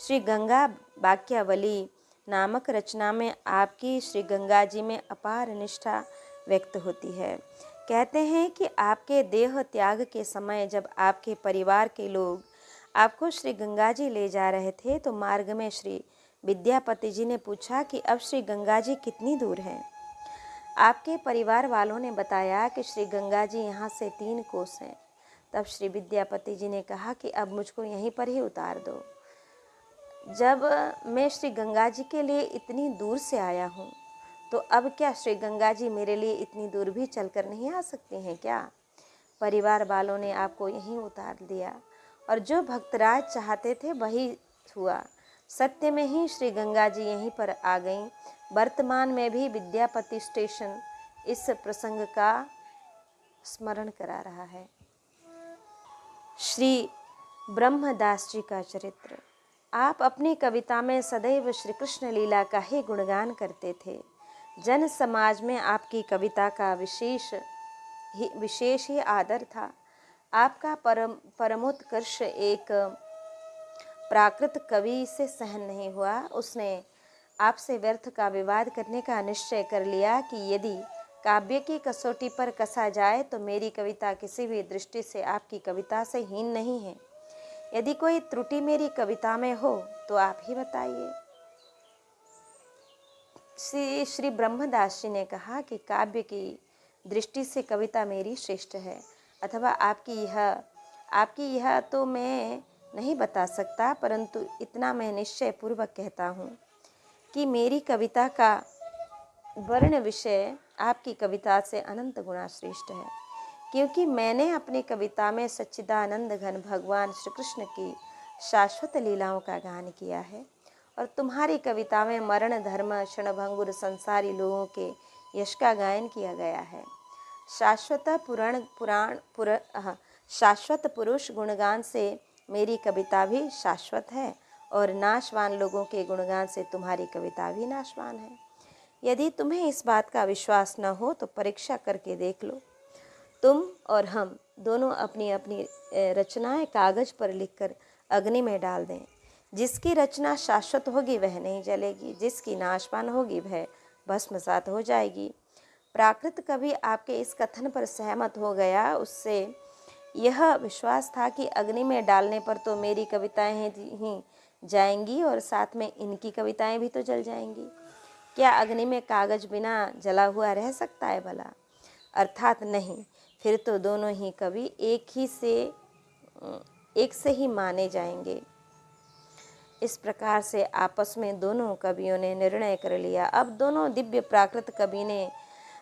श्री गंगा वाक्यावली नामक रचना में आपकी श्री गंगा जी में अपार निष्ठा व्यक्त होती है। कहते हैं कि आपके देह त्याग के समय जब आपके परिवार के लोग आपको श्री गंगा जी ले जा रहे थे, तो मार्ग में श्री विद्यापति जी ने पूछा कि अब श्री गंगा जी कितनी दूर हैं। आपके परिवार वालों ने बताया कि श्री गंगा जी यहाँ से 3 कोस हैं। तब श्री विद्यापति जी ने कहा कि अब मुझको यहीं पर ही उतार दो। जब मैं श्री गंगा जी के लिए इतनी दूर से आया हूँ, तो अब क्या श्री गंगा जी मेरे लिए इतनी दूर भी चलकर नहीं आ सकती हैं क्या? परिवार वालों ने आपको यहीं उतार दिया और जो भक्तराज चाहते थे वही हुआ। सत्य में ही श्री गंगा जी यहीं पर आ गईं। वर्तमान में भी विद्यापति स्टेशन इस प्रसंग का स्मरण करा रहा है। श्री ब्रह्मदास जी का चरित्र। आप अपनी कविता में सदैव श्री कृष्ण लीला का ही गुणगान करते थे। जन समाज में आपकी कविता का विशेष ही आदर था। आपका परमोत्कर्ष एक प्राकृत कवि से सहन नहीं हुआ। उसने आपसे व्यर्थ का विवाद करने का निश्चय कर लिया कि यदि काव्य की कसौटी पर कसा जाए तो मेरी कविता किसी भी दृष्टि से आपकी कविता से हीन नहीं है। यदि कोई त्रुटि मेरी कविता में हो तो आप ही बताइए। श्री ब्रह्मदास जी ने कहा कि काव्य की दृष्टि से कविता मेरी श्रेष्ठ है, अथवा आपकी यह तो मैं नहीं बता सकता, परंतु इतना मैं निश्चय पूर्वक कहता हूँ कि मेरी कविता का वर्ण विषय आपकी कविता से अनंत गुणा श्रेष्ठ है, क्योंकि मैंने अपनी कविता में सच्चिदानंद घन भगवान श्री कृष्ण की शाश्वत लीलाओं का गान किया है, और तुम्हारी कविता में मरण धर्म क्षणभंगुर संसारी लोगों के यश का गायन किया गया है। शाश्वत पुरुष गुणगान से मेरी कविता भी शाश्वत है, और नाशवान लोगों के गुणगान से तुम्हारी कविता भी नाशवान है। यदि तुम्हें इस बात का विश्वास न हो तो परीक्षा करके देख लो। तुम और हम दोनों अपनी अपनी रचनाएं कागज पर लिखकर अग्नि में डाल दें। जिसकी रचना शाश्वत होगी वह नहीं जलेगी, जिसकी नाशवान होगी वह भस्मसात हो जाएगी। प्राकृत कवि आपके इस कथन पर सहमत हो गया। उससे यह विश्वास था कि अग्नि में डालने पर तो मेरी कविताएं ही जाएंगी और साथ में इनकी कविताएं भी तो जल जाएंगी। क्या अग्नि में कागज बिना जला हुआ रह सकता है भला? अर्थात नहीं। फिर तो दोनों ही कवि एक से ही माने जाएंगे। इस प्रकार से आपस में दोनों कवियों ने निर्णय कर लिया। अब दोनों दिव्य प्राकृत कवि ने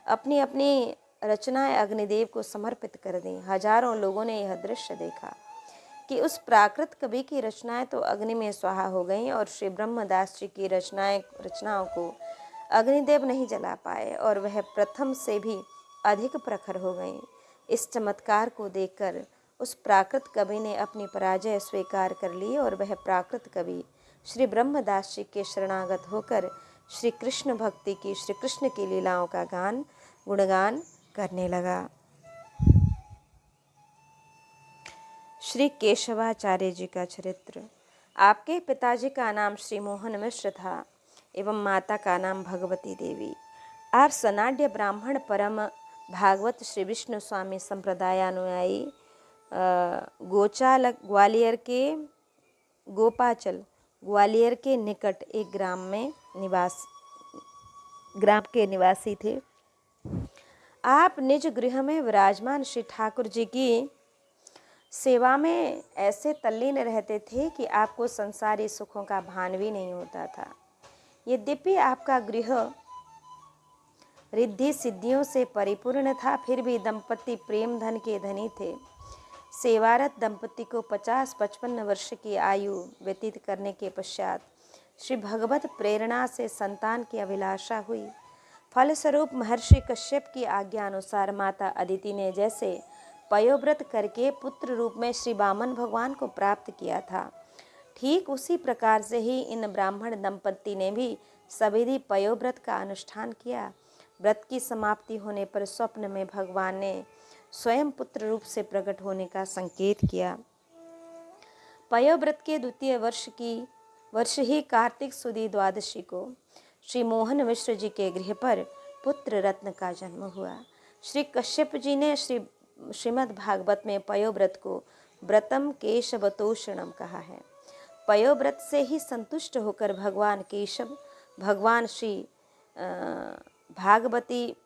अपनी अपनी रचनाएं अग्निदेव को समर्पित कर दी। हजारों लोगों ने यह दृश्य देखा कि उस प्राकृत कवि की रचनाएं तो अग्नि में स्वाहा हो गईं, और श्री ब्रह्मदास जी की रचनाओं को अग्निदेव नहीं जला पाए, और वह प्रथम से भी अधिक प्रखर हो गईं। इस चमत्कार को देखकर उस प्राकृत कवि ने अपनी पराजय स्वीकार कर ली, और वह प्राकृत कवि श्री ब्रह्मदास जी के शरणागत होकर श्री कृष्ण भक्ति की, श्री कृष्ण की लीलाओं का गुणगान करने लगा। श्री केशवाचार्य जी का चरित्र। आपके पिताजी का नाम श्री मोहन मिश्र था एवं माता का नाम भगवती देवी। आप सनाड्य ब्राह्मण परम भागवत श्री विष्णु स्वामी संप्रदायानुयायी ग्वालियर के निकट एक ग्राम के निवासी थे। आप निज गृह में विराजमान श्री ठाकुर जी की सेवा में ऐसे तल्लीन रहते थे कि आपको संसारी सुखों का भान भी नहीं होता था। यद्यपि आपका गृह रिद्धि सिद्धियों से परिपूर्ण था, फिर भी दंपति प्रेम धन के धनी थे। सेवारत दंपति को 50-55 वर्ष की आयु व्यतीत करने के पश्चात श्री भगवत प्रेरणा से संतान की अभिलाषा हुई। फलस्वरूप महर्षि कश्यप की आज्ञा अनुसार माता अदिति ने जैसे पयोव्रत करके पुत्र रूप में श्री वामन भगवान को प्राप्त किया था, ठीक उसी प्रकार से ही इन ब्राह्मण दंपति ने भी सविधि पयोव्रत का अनुष्ठान किया। व्रत की समाप्ति होने पर स्वप्न में भगवान ने स्वयं पुत्र रूप से प्रकट होने का संकेत किया। पयोव्रत के द्वितीय वर्ष ही कार्तिक सुदी द्वादशी को श्री मोहन मिश्र जी के गृह पर पुत्र रत्न का जन्म हुआ। श्री कश्यप जी ने श्रीमद् भागवत में पयोव्रत को व्रतम केशवतोषणम कहा है। पयोव्रत से ही संतुष्ट होकर भगवान केशव भगवान श्री भागवती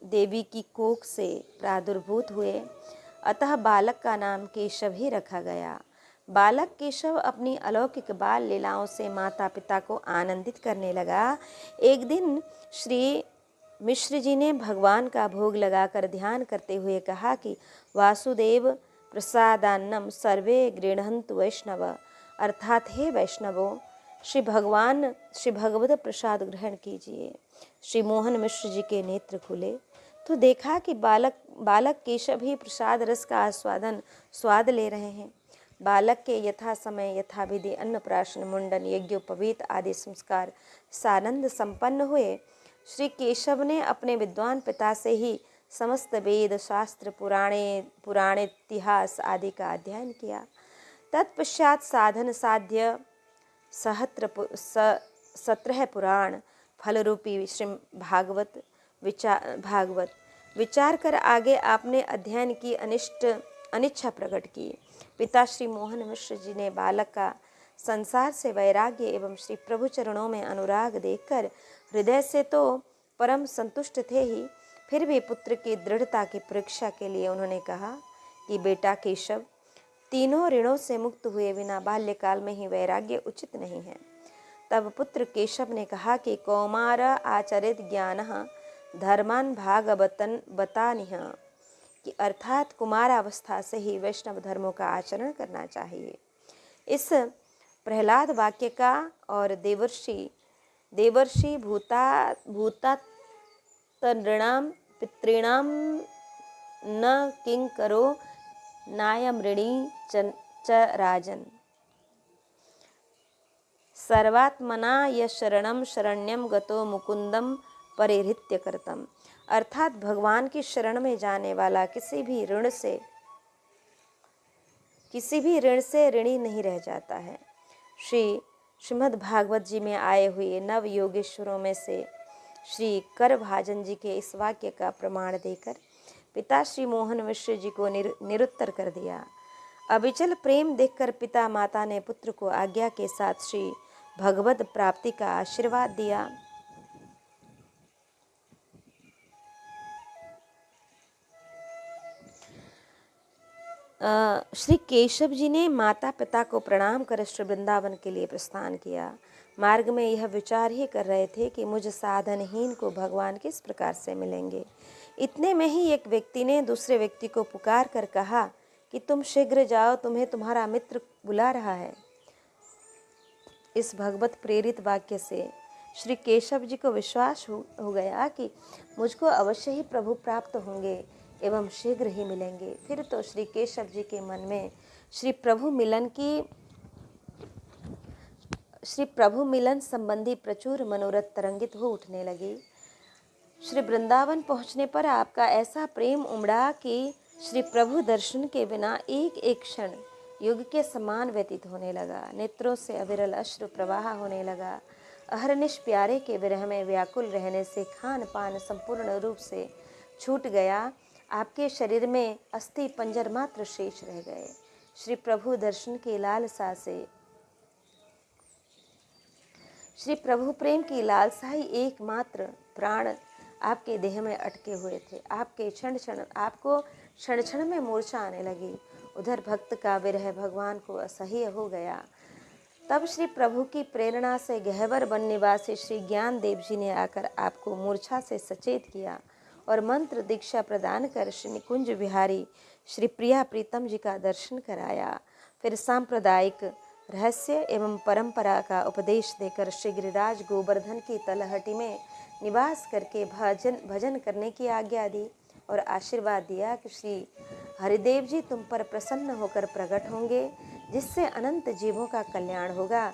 देवी की कोख से प्रादुर्भूत हुए, अतः बालक का नाम केशव ही रखा गया। बालक केशव अपनी अलौकिक बाल लीलाओं से माता पिता को आनंदित करने लगा। एक दिन श्री मिश्र जी ने भगवान का भोग लगाकर ध्यान करते हुए कहा कि वासुदेव प्रसादान्नम सर्वे गृह्णन्तु वैष्णव, अर्थात हे वैष्णवों श्री भगवत प्रसाद ग्रहण कीजिए। श्री मोहन मिश्र जी के नेत्र खुले तो देखा कि बालक केशव ही प्रसाद रस का स्वाद ले रहे हैं। बालक के यथा समय यथाविधि अन्नप्राशन, मुंडन, यज्ञोपवीत आदि संस्कार सानंद संपन्न हुए। श्री केशव ने अपने विद्वान पिता से ही समस्त वेद शास्त्र पुराण इतिहास आदि का अध्ययन किया। तत्पश्चात साधन साध्य 17 पुराण फलरूपी श्रीमद् भागवत विचार कर आगे आपने अध्ययन की अनिच्छा प्रकट की। पिता श्री मोहन मिश्र जी ने बालक का संसार से वैराग्य एवं श्री प्रभु चरणों में अनुराग देखकर हृदय से तो परम संतुष्ट थे ही, फिर भी पुत्र की दृढ़ता की परीक्षा के लिए उन्होंने कहा कि बेटा केशव, तीनों ऋणों से मुक्त हुए बिना बाल्यकाल में ही वैराग्य उचित नहीं है। तब पुत्र केशव ने कहा कि कौमार आचरित ज्ञानः धर्मान भागवतन बतानिह, कि अर्थात कुमारावस्था से ही वैष्णव धर्मों का आचरण करना चाहिए। इस प्रहलाद वाक्य का और देवर्षि भूतात्तनृणाम पितॄणाम न किंकरो नायमृणी च राजन सर्वात्मना यशरणम शरण्यम गतो मुकुंदम परिहृत्य करतम, अर्थात भगवान की शरण में जाने वाला किसी भी ऋण से ऋणी नहीं रह जाता है। श्रीमद् भागवत जी में आए हुए नव योगेश्वरों में से श्री करभाजन जी के इस वाक्य का प्रमाण देकर पिता श्री मोहन मिश्र जी को निरुत्तर कर दिया। अविचल प्रेम देखकर पिता माता ने पुत्र को आज्ञा के साथ श्री भगवत प्राप्ति का आशीर्वाद दिया। श्री केशव जी ने माता पिता को प्रणाम कर श्री वृंदावन के लिए प्रस्थान किया। मार्ग में यह विचार ही कर रहे थे कि मुझ साधनहीन को भगवान किस प्रकार से मिलेंगे। इतने में ही एक व्यक्ति ने दूसरे व्यक्ति को पुकार कर कहा कि तुम शीघ्र जाओ, तुम्हें तुम्हारा मित्र बुला रहा है। इस भगवत प्रेरित वाक्य से श्री केशव जी को विश्वास हो गया कि मुझको अवश्य ही प्रभु प्राप्त होंगे एवं शीघ्र ही मिलेंगे। फिर तो श्री केशव जी के मन में श्री प्रभु मिलन संबंधी प्रचुर मनोरथ तरंगित हो उठने लगी। श्री वृंदावन पहुँचने पर आपका ऐसा प्रेम उमड़ा कि श्री प्रभु दर्शन के बिना एक एक क्षण युग के समान व्यतीत होने लगा। नेत्रों से अविरल अश्रु प्रवाह होने लगा। अहरनिश प्यारे के विरह में व्याकुल रहने से खान पान संपूर्ण रूप से छूट गया। आपके शरीर में अस्थि पंजर मात्र शेष रह गए। श्री प्रभु दर्शन की लालसा से श्री प्रभु प्रेम की लालसा ही एकमात्र प्राण आपके देह में अटके हुए थे। आपको क्षण क्षण में मूर्छा आने लगी। उधर भक्त का विरह भगवान को असह्य हो गया। तब श्री प्रभु की प्रेरणा से गहवर वन निवासी श्री ज्ञान देव जी ने आकर आपको मूर्छा से सचेत किया और मंत्र दीक्षा प्रदान कर श्री निकुंज बिहारी श्री प्रिया प्रीतम जी का दर्शन कराया। फिर सांप्रदायिक रहस्य एवं परंपरा का उपदेश देकर श्री गिरिराज गोवर्धन की तलहटी में निवास करके भजन करने की आज्ञा दी और आशीर्वाद दिया कि श्री हरिदेव जी तुम पर प्रसन्न होकर प्रकट होंगे, जिससे अनंत जीवों का कल्याण होगा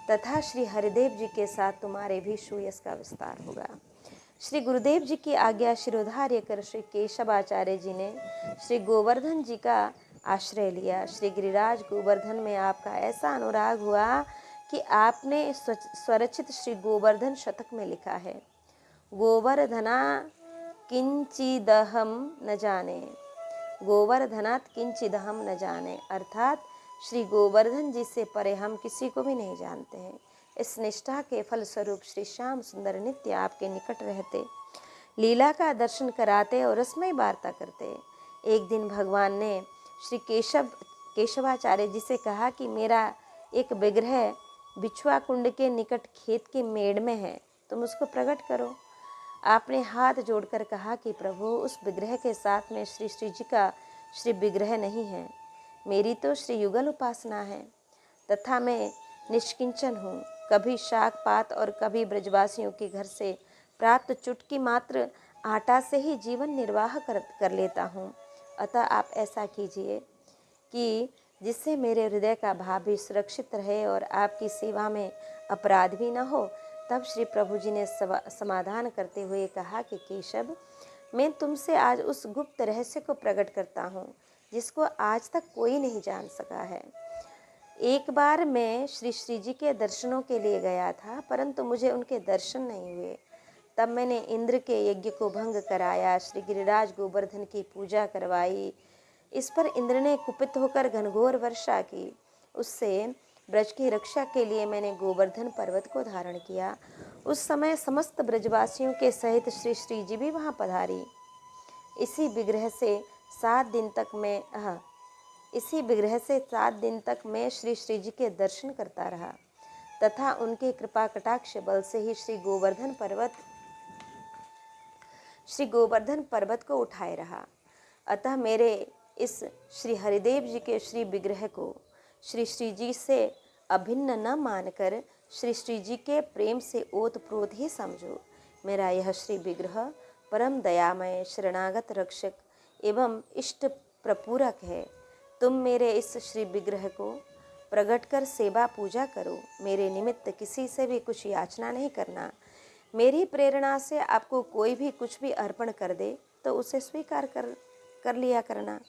तथा श्री हरिदेव जी के साथ तुम्हारे भी सुयश का विस्तार होगा। श्री गुरुदेव जी की आज्ञा शिरोधार्य कर श्री केशवाचार्य जी ने श्री गोवर्धन जी का आश्रय लिया। श्री गिरिराज गोवर्धन में आपका ऐसा अनुराग हुआ कि आपने स्वरचित श्री गोवर्धन शतक में लिखा है, गोवर्धना किंचिदहम न जाने, गोवर्धनात् किंचिदहम न जाने, अर्थात श्री गोवर्धन जी से परे हम किसी को भी नहीं जानते हैं। इस निष्ठा के फलस्वरूप श्री श्याम सुंदर नित्य आपके निकट रहते, लीला का दर्शन कराते और रसमय वार्ता करते। एक दिन भगवान ने श्री केशवाचार्य जी से कहा कि मेरा एक विग्रह बिछुआ कुंड के निकट खेत के मेड़ में है, तुम उसको प्रकट करो। आपने हाथ जोड़कर कहा कि प्रभु, उस विग्रह के साथ में श्री जी का श्री विग्रह नहीं है, मेरी तो श्री युगल उपासना है तथा मैं निष्किंचन हूँ। कभी शाक पात और कभी ब्रजवासियों के घर से प्राप्त चुटकी मात्र आटा से ही जीवन निर्वाह कर लेता हूँ। अतः आप ऐसा कीजिए कि जिससे मेरे हृदय का भाव भी सुरक्षित रहे और आपकी सेवा में अपराध भी न हो। तब श्री प्रभु जी ने समाधान करते हुए कहा कि केशव, मैं तुमसे आज उस गुप्त रहस्य को प्रकट करता हूँ जिसको आज तक कोई नहीं जान सका है। एक बार मैं श्री जी के दर्शनों के लिए गया था, परंतु मुझे उनके दर्शन नहीं हुए। तब मैंने इंद्र के यज्ञ को भंग कराया, श्री गिरिराज गोवर्धन की पूजा करवाई। इस पर इंद्र ने कुपित होकर घनघोर वर्षा की। उससे ब्रज की रक्षा के लिए मैंने गोवर्धन पर्वत को धारण किया। उस समय समस्त ब्रजवासियों के सहित श्री जी भी वहाँ पधारी। इसी विग्रह से 7 दिन तक मैं श्री जी के दर्शन करता रहा तथा उनके कृपा कटाक्ष बल से ही श्री गोवर्धन पर्वत को उठाए रहा। अतः मेरे इस श्री हरिदेव जी के श्री विग्रह को श्री जी से अभिन्न न मानकर श्री जी के प्रेम से ओतप्रोत ही समझो। मेरा यह श्री विग्रह परम दयामय, शरणागत रक्षक एवं इष्ट प्रपूरक है। तुम मेरे इस श्री विग्रह को प्रकट कर सेवा पूजा करो। मेरे निमित्त किसी से भी कुछ याचना नहीं करना। मेरी प्रेरणा से आपको कोई भी कुछ भी अर्पण कर दे तो उसे स्वीकार कर लिया करना।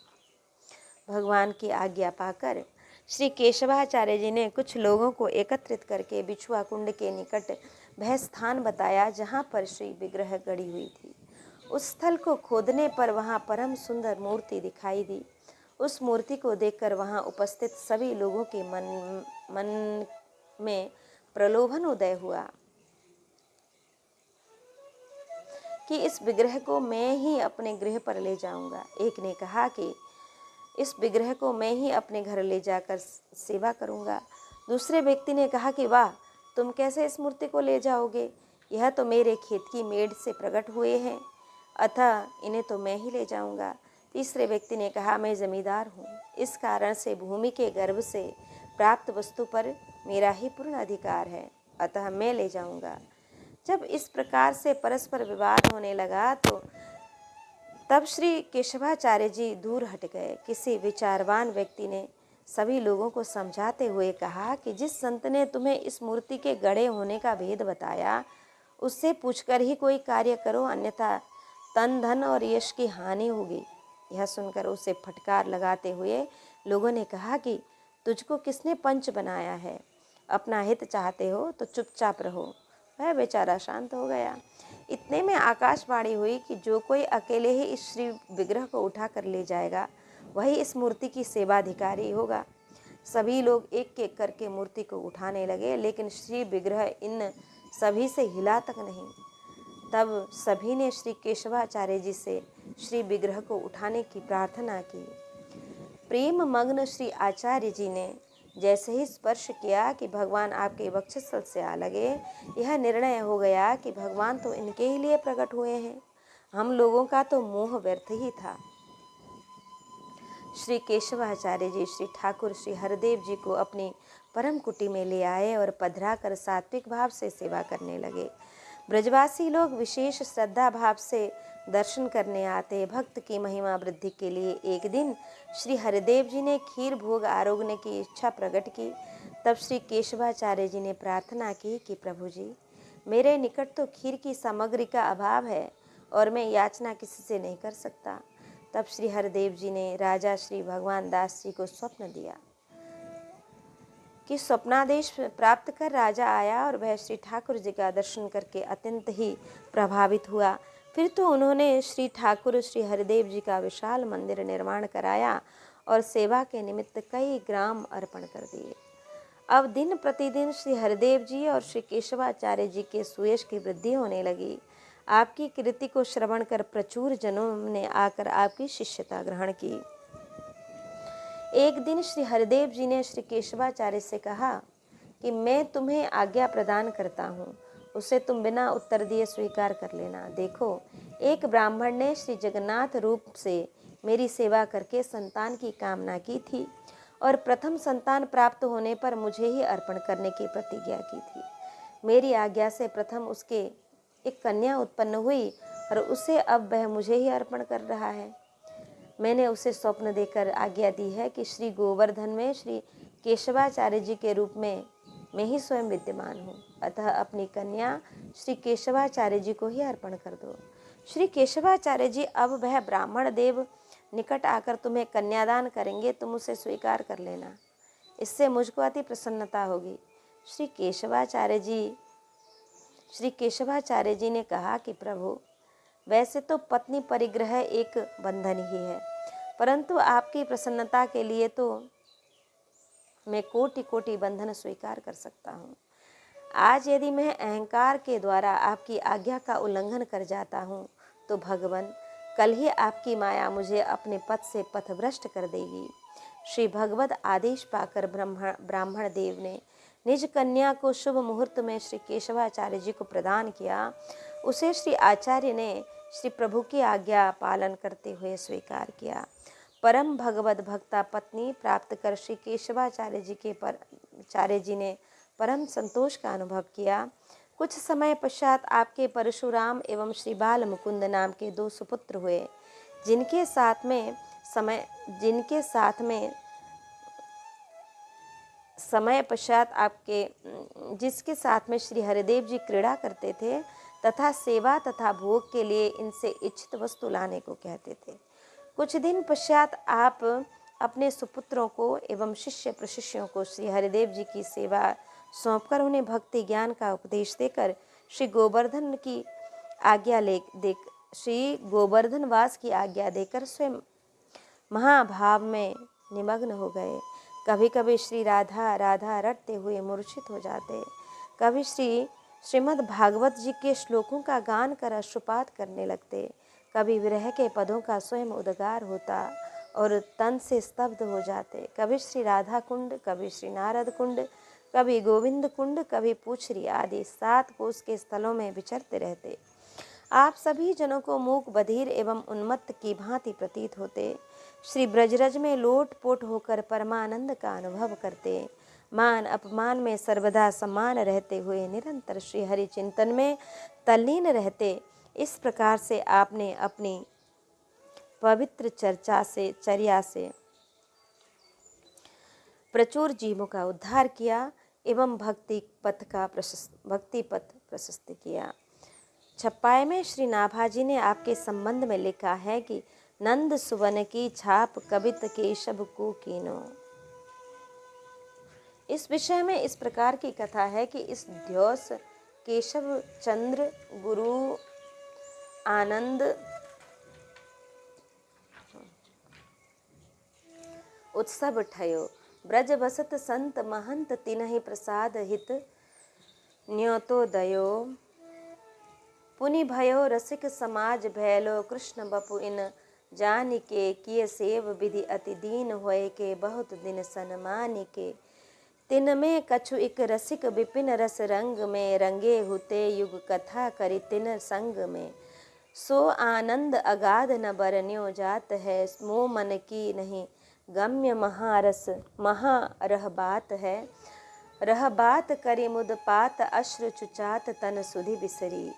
भगवान की आज्ञा पाकर श्री केशवाचार्य जी ने कुछ लोगों को एकत्रित करके बिछुआ कुंड के निकट वह स्थान बताया जहाँ पर श्री विग्रह गड़ी हुई थी। उस स्थल को खोदने पर वहाँ परम सुंदर मूर्ति दिखाई दी। उस मूर्ति को देखकर वहाँ उपस्थित सभी लोगों के मन में प्रलोभन उदय हुआ कि इस विग्रह को मैं ही अपने गृह पर ले जाऊंगा। एक ने कहा कि इस विग्रह को मैं ही अपने घर ले जाकर सेवा करूंगा। दूसरे व्यक्ति ने कहा कि वाह, तुम कैसे इस मूर्ति को ले जाओगे? यह तो मेरे खेत की मेड़ से प्रकट हुए हैं, अतः इन्हें तो मैं ही ले जाऊंगा। तीसरे व्यक्ति ने कहा, मैं जमींदार हूँ, इस कारण से भूमि के गर्भ से प्राप्त वस्तु पर मेरा ही पूर्ण अधिकार है, अतः मैं ले जाऊंगा। जब इस प्रकार से परस्पर विवाद होने लगा तो तब श्री केशवाचार्य जी दूर हट गए। किसी विचारवान व्यक्ति ने सभी लोगों को समझाते हुए कहा कि जिस संत ने तुम्हें इस मूर्ति के गड़े होने का भेद बताया, उससे पूछकर ही कोई कार्य करो, अन्यथा तन धन और यश की हानि होगी। यह सुनकर उसे फटकार लगाते हुए लोगों ने कहा कि तुझको किसने पंच बनाया है? अपना हित चाहते हो तो चुपचाप रहो। वह बेचारा शांत हो गया। इतने में आकाशवाणी हुई कि जो कोई अकेले ही इस श्री विग्रह को उठा कर ले जाएगा वही इस मूर्ति की सेवाधिकारी होगा। सभी लोग एक एक करके मूर्ति को उठाने लगे, लेकिन श्री विग्रह इन सभी से हिला तक नहीं। तब सभी ने श्री केशवाचार्य जी से श्री विग्रह को उठाने की प्रार्थना की। प्रेम मग्न श्री आचार्य जी ने जैसे ही स्पर्श किया कि भगवान आपके वक्षस्थल से आ लगे, यह निर्णय हो गया कि भगवान तो इनके ही लिए प्रकट हुए हैं, हम लोगों का तो मोह व्यर्थ ही था। श्री केशवाचार्य जी श्री ठाकुर श्री हरदेव जी को अपनी परम कुटी में ले आए और पधरा कर सात्विक भाव से सेवा करने लगे। ब्रजवासी लोग विशेष श्रद्धा भाव से दर्शन करने आते। भक्त की महिमा वृद्धि के लिए एक दिन श्री हरिदेव जी ने खीर भोग आरोगने की इच्छा प्रकट की। तब श्री केशवाचार्य जी ने प्रार्थना की कि प्रभु जी, मेरे निकट तो खीर की सामग्री का अभाव है और मैं याचना किसी से नहीं कर सकता। तब श्री हरदेव जी ने राजा श्री भगवान दास जी को स्वप्न दिया कि स्वप्नादेश प्राप्त कर राजा आया और वह श्री ठाकुर जी का दर्शन करके अत्यंत ही प्रभावित हुआ। फिर तो उन्होंने श्री ठाकुर श्री हरिदेव जी का विशाल मंदिर निर्माण कराया और सेवा के निमित्त कई ग्राम अर्पण कर दिए। अब दिन प्रतिदिन श्री हरिदेव जी और श्री केशवाचार्य जी के सुयश की वृद्धि होने लगी। आपकी कीर्ति को श्रवण कर प्रचुर जनों ने आकर आपकी शिष्यता ग्रहण की। एक दिन श्री हरिदेव जी ने श्री केशवाचार्य से कहा कि मैं तुम्हें आज्ञा प्रदान करता हूँ, उसे तुम बिना उत्तर दिए स्वीकार कर लेना। देखो, एक ब्राह्मण ने श्री जगन्नाथ रूप से मेरी सेवा करके संतान की कामना की थी और प्रथम संतान प्राप्त होने पर मुझे ही अर्पण करने की प्रतिज्ञा की थी। मेरी आज्ञा से प्रथम उसके एक कन्या उत्पन्न हुई और उसे अब वह मुझे ही अर्पण कर रहा है। मैंने उसे स्वप्न देकर आज्ञा दी है कि श्री गोवर्धन में श्री केशवाचार्य जी के रूप में मैं ही स्वयं विद्यमान हूँ, अतः अपनी कन्या श्री केशवाचार्य जी को ही अर्पण कर दो। श्री केशवाचार्य जी, अब वह ब्राह्मण देव निकट आकर तुम्हें कन्यादान करेंगे, तुम उसे स्वीकार कर लेना, इससे मुझको अति प्रसन्नता होगी। श्री केशवाचार्य जी ने कहा कि प्रभु, वैसे तो पत्नी परिग्रह एक बंधन ही है, परंतु आपकी प्रसन्नता के लिए तो मैं कोटि कोटि बंधन स्वीकार कर सकता हूँ। आज यदि मैं अहंकार के द्वारा आपकी आज्ञा का उल्लंघन कर जाता हूँ तो भगवान, कल ही आपकी माया मुझे अपने पथ से पथभ्रष्ट कर देगी। श्री भगवत आदेश पाकर ब्राह्मण देव ने निज कन्या को शुभ मुहूर्त में श्री केशवाचार्य जी को प्रदान किया। उसे श्री आचार्य ने श्री प्रभु की आज्ञा पालन करते हुए स्वीकार किया। परम भगवत भक्ता पत्नी प्राप्त कर श्री केशवाचार्य जी ने परम संतोष का अनुभव किया। कुछ समय पश्चात आपके परशुराम एवं श्री बाल मुकुंद नाम के 2 सुपुत्र हुए, जिनके साथ में समय पश्चात जिसके साथ में श्री हरिदेव जी क्रीड़ा करते थे तथा सेवा तथा भोग के लिए इनसे इच्छित वस्तु लाने को कहते थे। कुछ दिन पश्चात आप अपने सुपुत्रों को एवं शिष्य प्रशिष्यों को श्री हरिदेव जी की सेवा सौंपकर उन्हें भक्ति ज्ञान का उपदेश देकर श्री गोवर्धन वास की आज्ञा देकर स्वयं महाभाव में निमग्न हो गए। कभी कभी श्री राधा राधा रटते हुए मूर्छित हो जाते, कभी श्रीमद् भागवत जी के श्लोकों का गान कर अश्रुपात करने लगते, कभी विरह के पदों का स्वयं उद्गार होता और तन से स्तब्ध हो जाते। कभी श्री राधा कुंड, कभी श्री नारद कुंड, कभी गोविंद कुंड, कभी पूछरी आदि 7 कोस के स्थलों में विचरते रहते। आप सभी जनों को मूक बधिर एवं उन्मत्त की भांति प्रतीत होते। श्री ब्रजरज में लोटपोट होकर परमानंद का अनुभव करते। मान अपमान में सर्वदा समान रहते हुए निरंतर श्री हरि चिंतन में तल्लीन रहते। इस प्रकार से आपने अपनी पवित्र चर्या से प्रचुर जीवों का उद्धार किया एवं भक्ति पथ प्रशस्त किया। छप्पाई में श्री नाभाजी ने आपके संबंध में लिखा है कि नंद सुवन की छाप कबित केशव को कीनो। इस विषय में इस प्रकार की कथा है कि इस ध्योस केशव चंद्र गुरु आनंद उत्सव ठयो, ब्रज बसत संत महंत तिन्हि प्रसाद हित न्योतो दयो, पुनि भयो रसिक समाज भैलो, कृष्ण बपु इन जानिके किय सेव विधि अति दीन होए के, बहुत दिन सनमानिके तिन में कछु इक रसिक विपिन रस रंग में, रंगे हुते युग कथा करि तिन संग में, सो आनंद अगाध न बरन्यो जात है, मोह मन की नहीं गम्य रहबात है, रहबात करि मुदपात अश्रु चुचात तन सुधि बिसरी,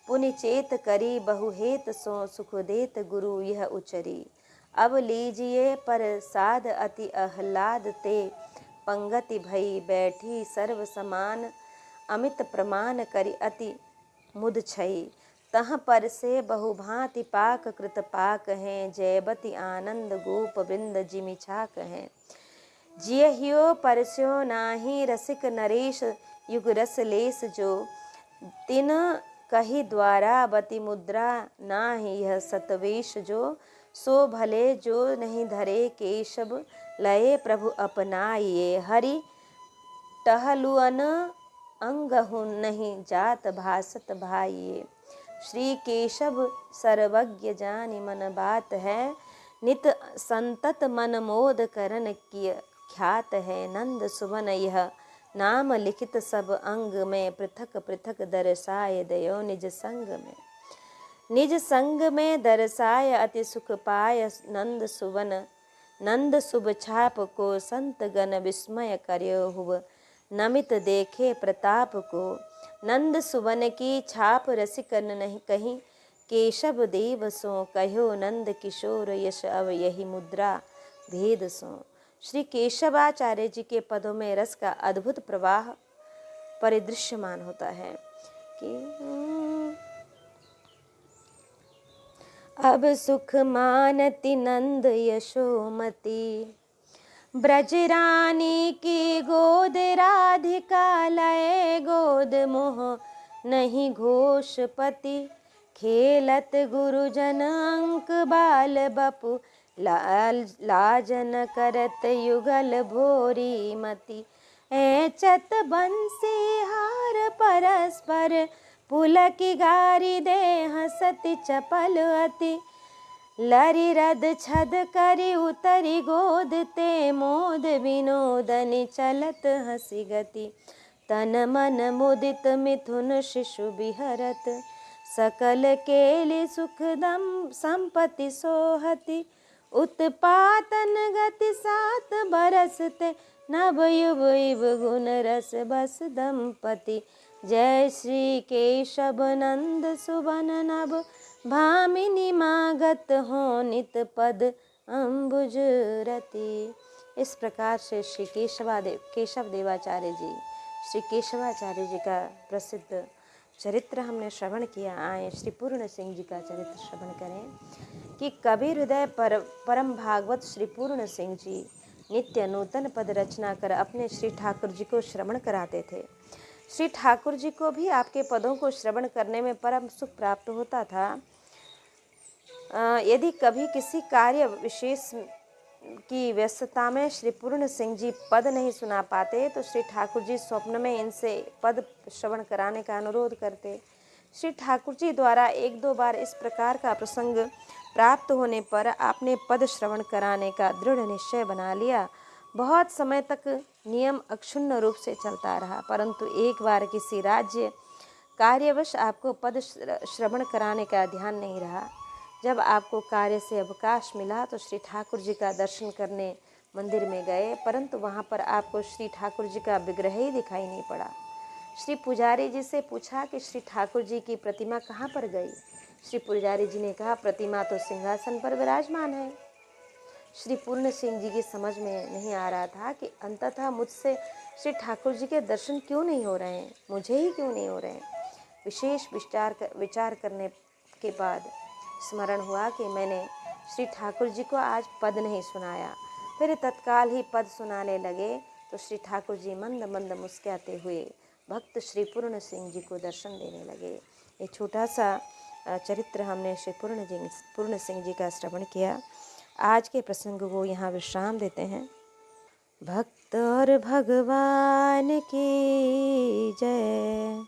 पुनि चेत करी बहुहेत सो सुख देत गुरु यह उचरी, अब लीजिए पर साध अति आह्लाद ते, पंगति भई बैठी सर्व समान, अमित प्रमाण करि अति मुद छई, तह पर से बहुभांति पाक कृत पाक हैं, जयबती आनंद गोप वृंद जिमि छाक हैं, जियहियो परस्यो नाही रसिक नरेश युग रस लेस जो, तिन कही द्वारा बती मुद्रा नाही यह सतवेश जो, सो भले जो नहीं धरे केशव लये प्रभु अपनाइए, हरि टहलुअन अंगहु नहीं जात भासत भाइये, श्री केशव सर्वज्ञ जानि मन बात है, नित संतत मन मोद करन किय ख्यात है, नंद सुवन यह नाम लिखित सब अंग में, पृथक पृथक दर्शाय दयो निज संग में, निज संग में दर्शाय अति सुख पाय, नंद शुभ छाप को संत गण विस्मय कर्यो हुब, नमित देखे प्रताप को, नंद सुवन की छाप रसिकन नहीं कहीं केशव देव सो कहो नंद किशोर यश अव यही मुद्रा भेद सो। श्री केशवाचार्य जी के पदों में रस का अद्भुत प्रवाह परिदृश्यमान होता है कि अब सुख मानती नंद यशोमती, ब्रजरानी की गोद राधिका लय गोद मोह नहीं घोषपति, खेलत गुरुजन अंक बाल बपु लाजन करत युगल भोरी मति, ऐचत बंसी हार परस्पर पुलक गारी दे हसति चपल अति, लरि रद छद करी उतरी गोद ते मोद विनोदनि चलत हसी गति, तन मन मुदित मिथुन शिशु बिहरत, सकल केलि सुखदम संपत्ति सोहति, उत्पातन गति 7 बरसते नव युव इव गुण रस बस दंपति, जय श्री केशव नंद सुबन नभ भामिनी मागत हो नित पद अम्बुज रति। इस प्रकार से श्री केशव देवाचार्य जी, श्री केशवाचार्य जी का प्रसिद्ध चरित्र हमने श्रवण किया। आए श्री पूर्ण सिंह जी का चरित्र श्रवण करें कि कबीर हृदय परम भागवत श्री पूर्ण सिंह जी नित्य नूतन पद रचना कर अपने श्री ठाकुर जी को श्रवण कराते थे। श्री ठाकुर जी को भी आपके पदों को श्रवण करने में परम सुख प्राप्त होता था। यदि कभी किसी कार्य विशेष की व्यस्तता में श्री पूर्ण सिंह जी पद नहीं सुना पाते तो श्री ठाकुर जी स्वप्न में इनसे पद श्रवण कराने का अनुरोध करते। श्री ठाकुर जी द्वारा 1-2 बार इस प्रकार का प्रसंग प्राप्त होने पर आपने पद श्रवण कराने का दृढ़ निश्चय बना लिया। बहुत समय तक नियम अक्षुण्ण रूप से चलता रहा, परंतु एक बार किसी राज्य कार्यवश आपको पद श्रवण कराने का ध्यान नहीं रहा। जब आपको कार्य से अवकाश मिला तो श्री ठाकुर जी का दर्शन करने मंदिर में गए, परंतु वहाँ पर आपको श्री ठाकुर जी का विग्रह ही दिखाई नहीं पड़ा। श्री पुजारी जी से पूछा कि श्री ठाकुर जी की प्रतिमा कहाँ पर गई। श्री पुजारी जी ने कहा, प्रतिमा तो सिंहासन पर विराजमान है। श्री पूर्ण सिंह जी की समझ में नहीं आ रहा था कि अंततः मुझसे श्री ठाकुर जी के दर्शन क्यों नहीं हो रहे हैं, मुझे ही क्यों नहीं हो रहे हैं। विशेष विचार करने के बाद स्मरण हुआ कि मैंने श्री ठाकुर जी को आज पद नहीं सुनाया। फिर तत्काल ही पद सुनाने लगे तो श्री ठाकुर जी मंद मंद मुस्कुराते हुए भक्त श्री पूर्ण सिंह जी को दर्शन देने लगे। ये छोटा सा चरित्र हमने श्री पूर्ण सिंह जी का श्रवण किया। आज के प्रसंग को यहाँ विश्राम देते हैं। भक्त और भगवान की जय।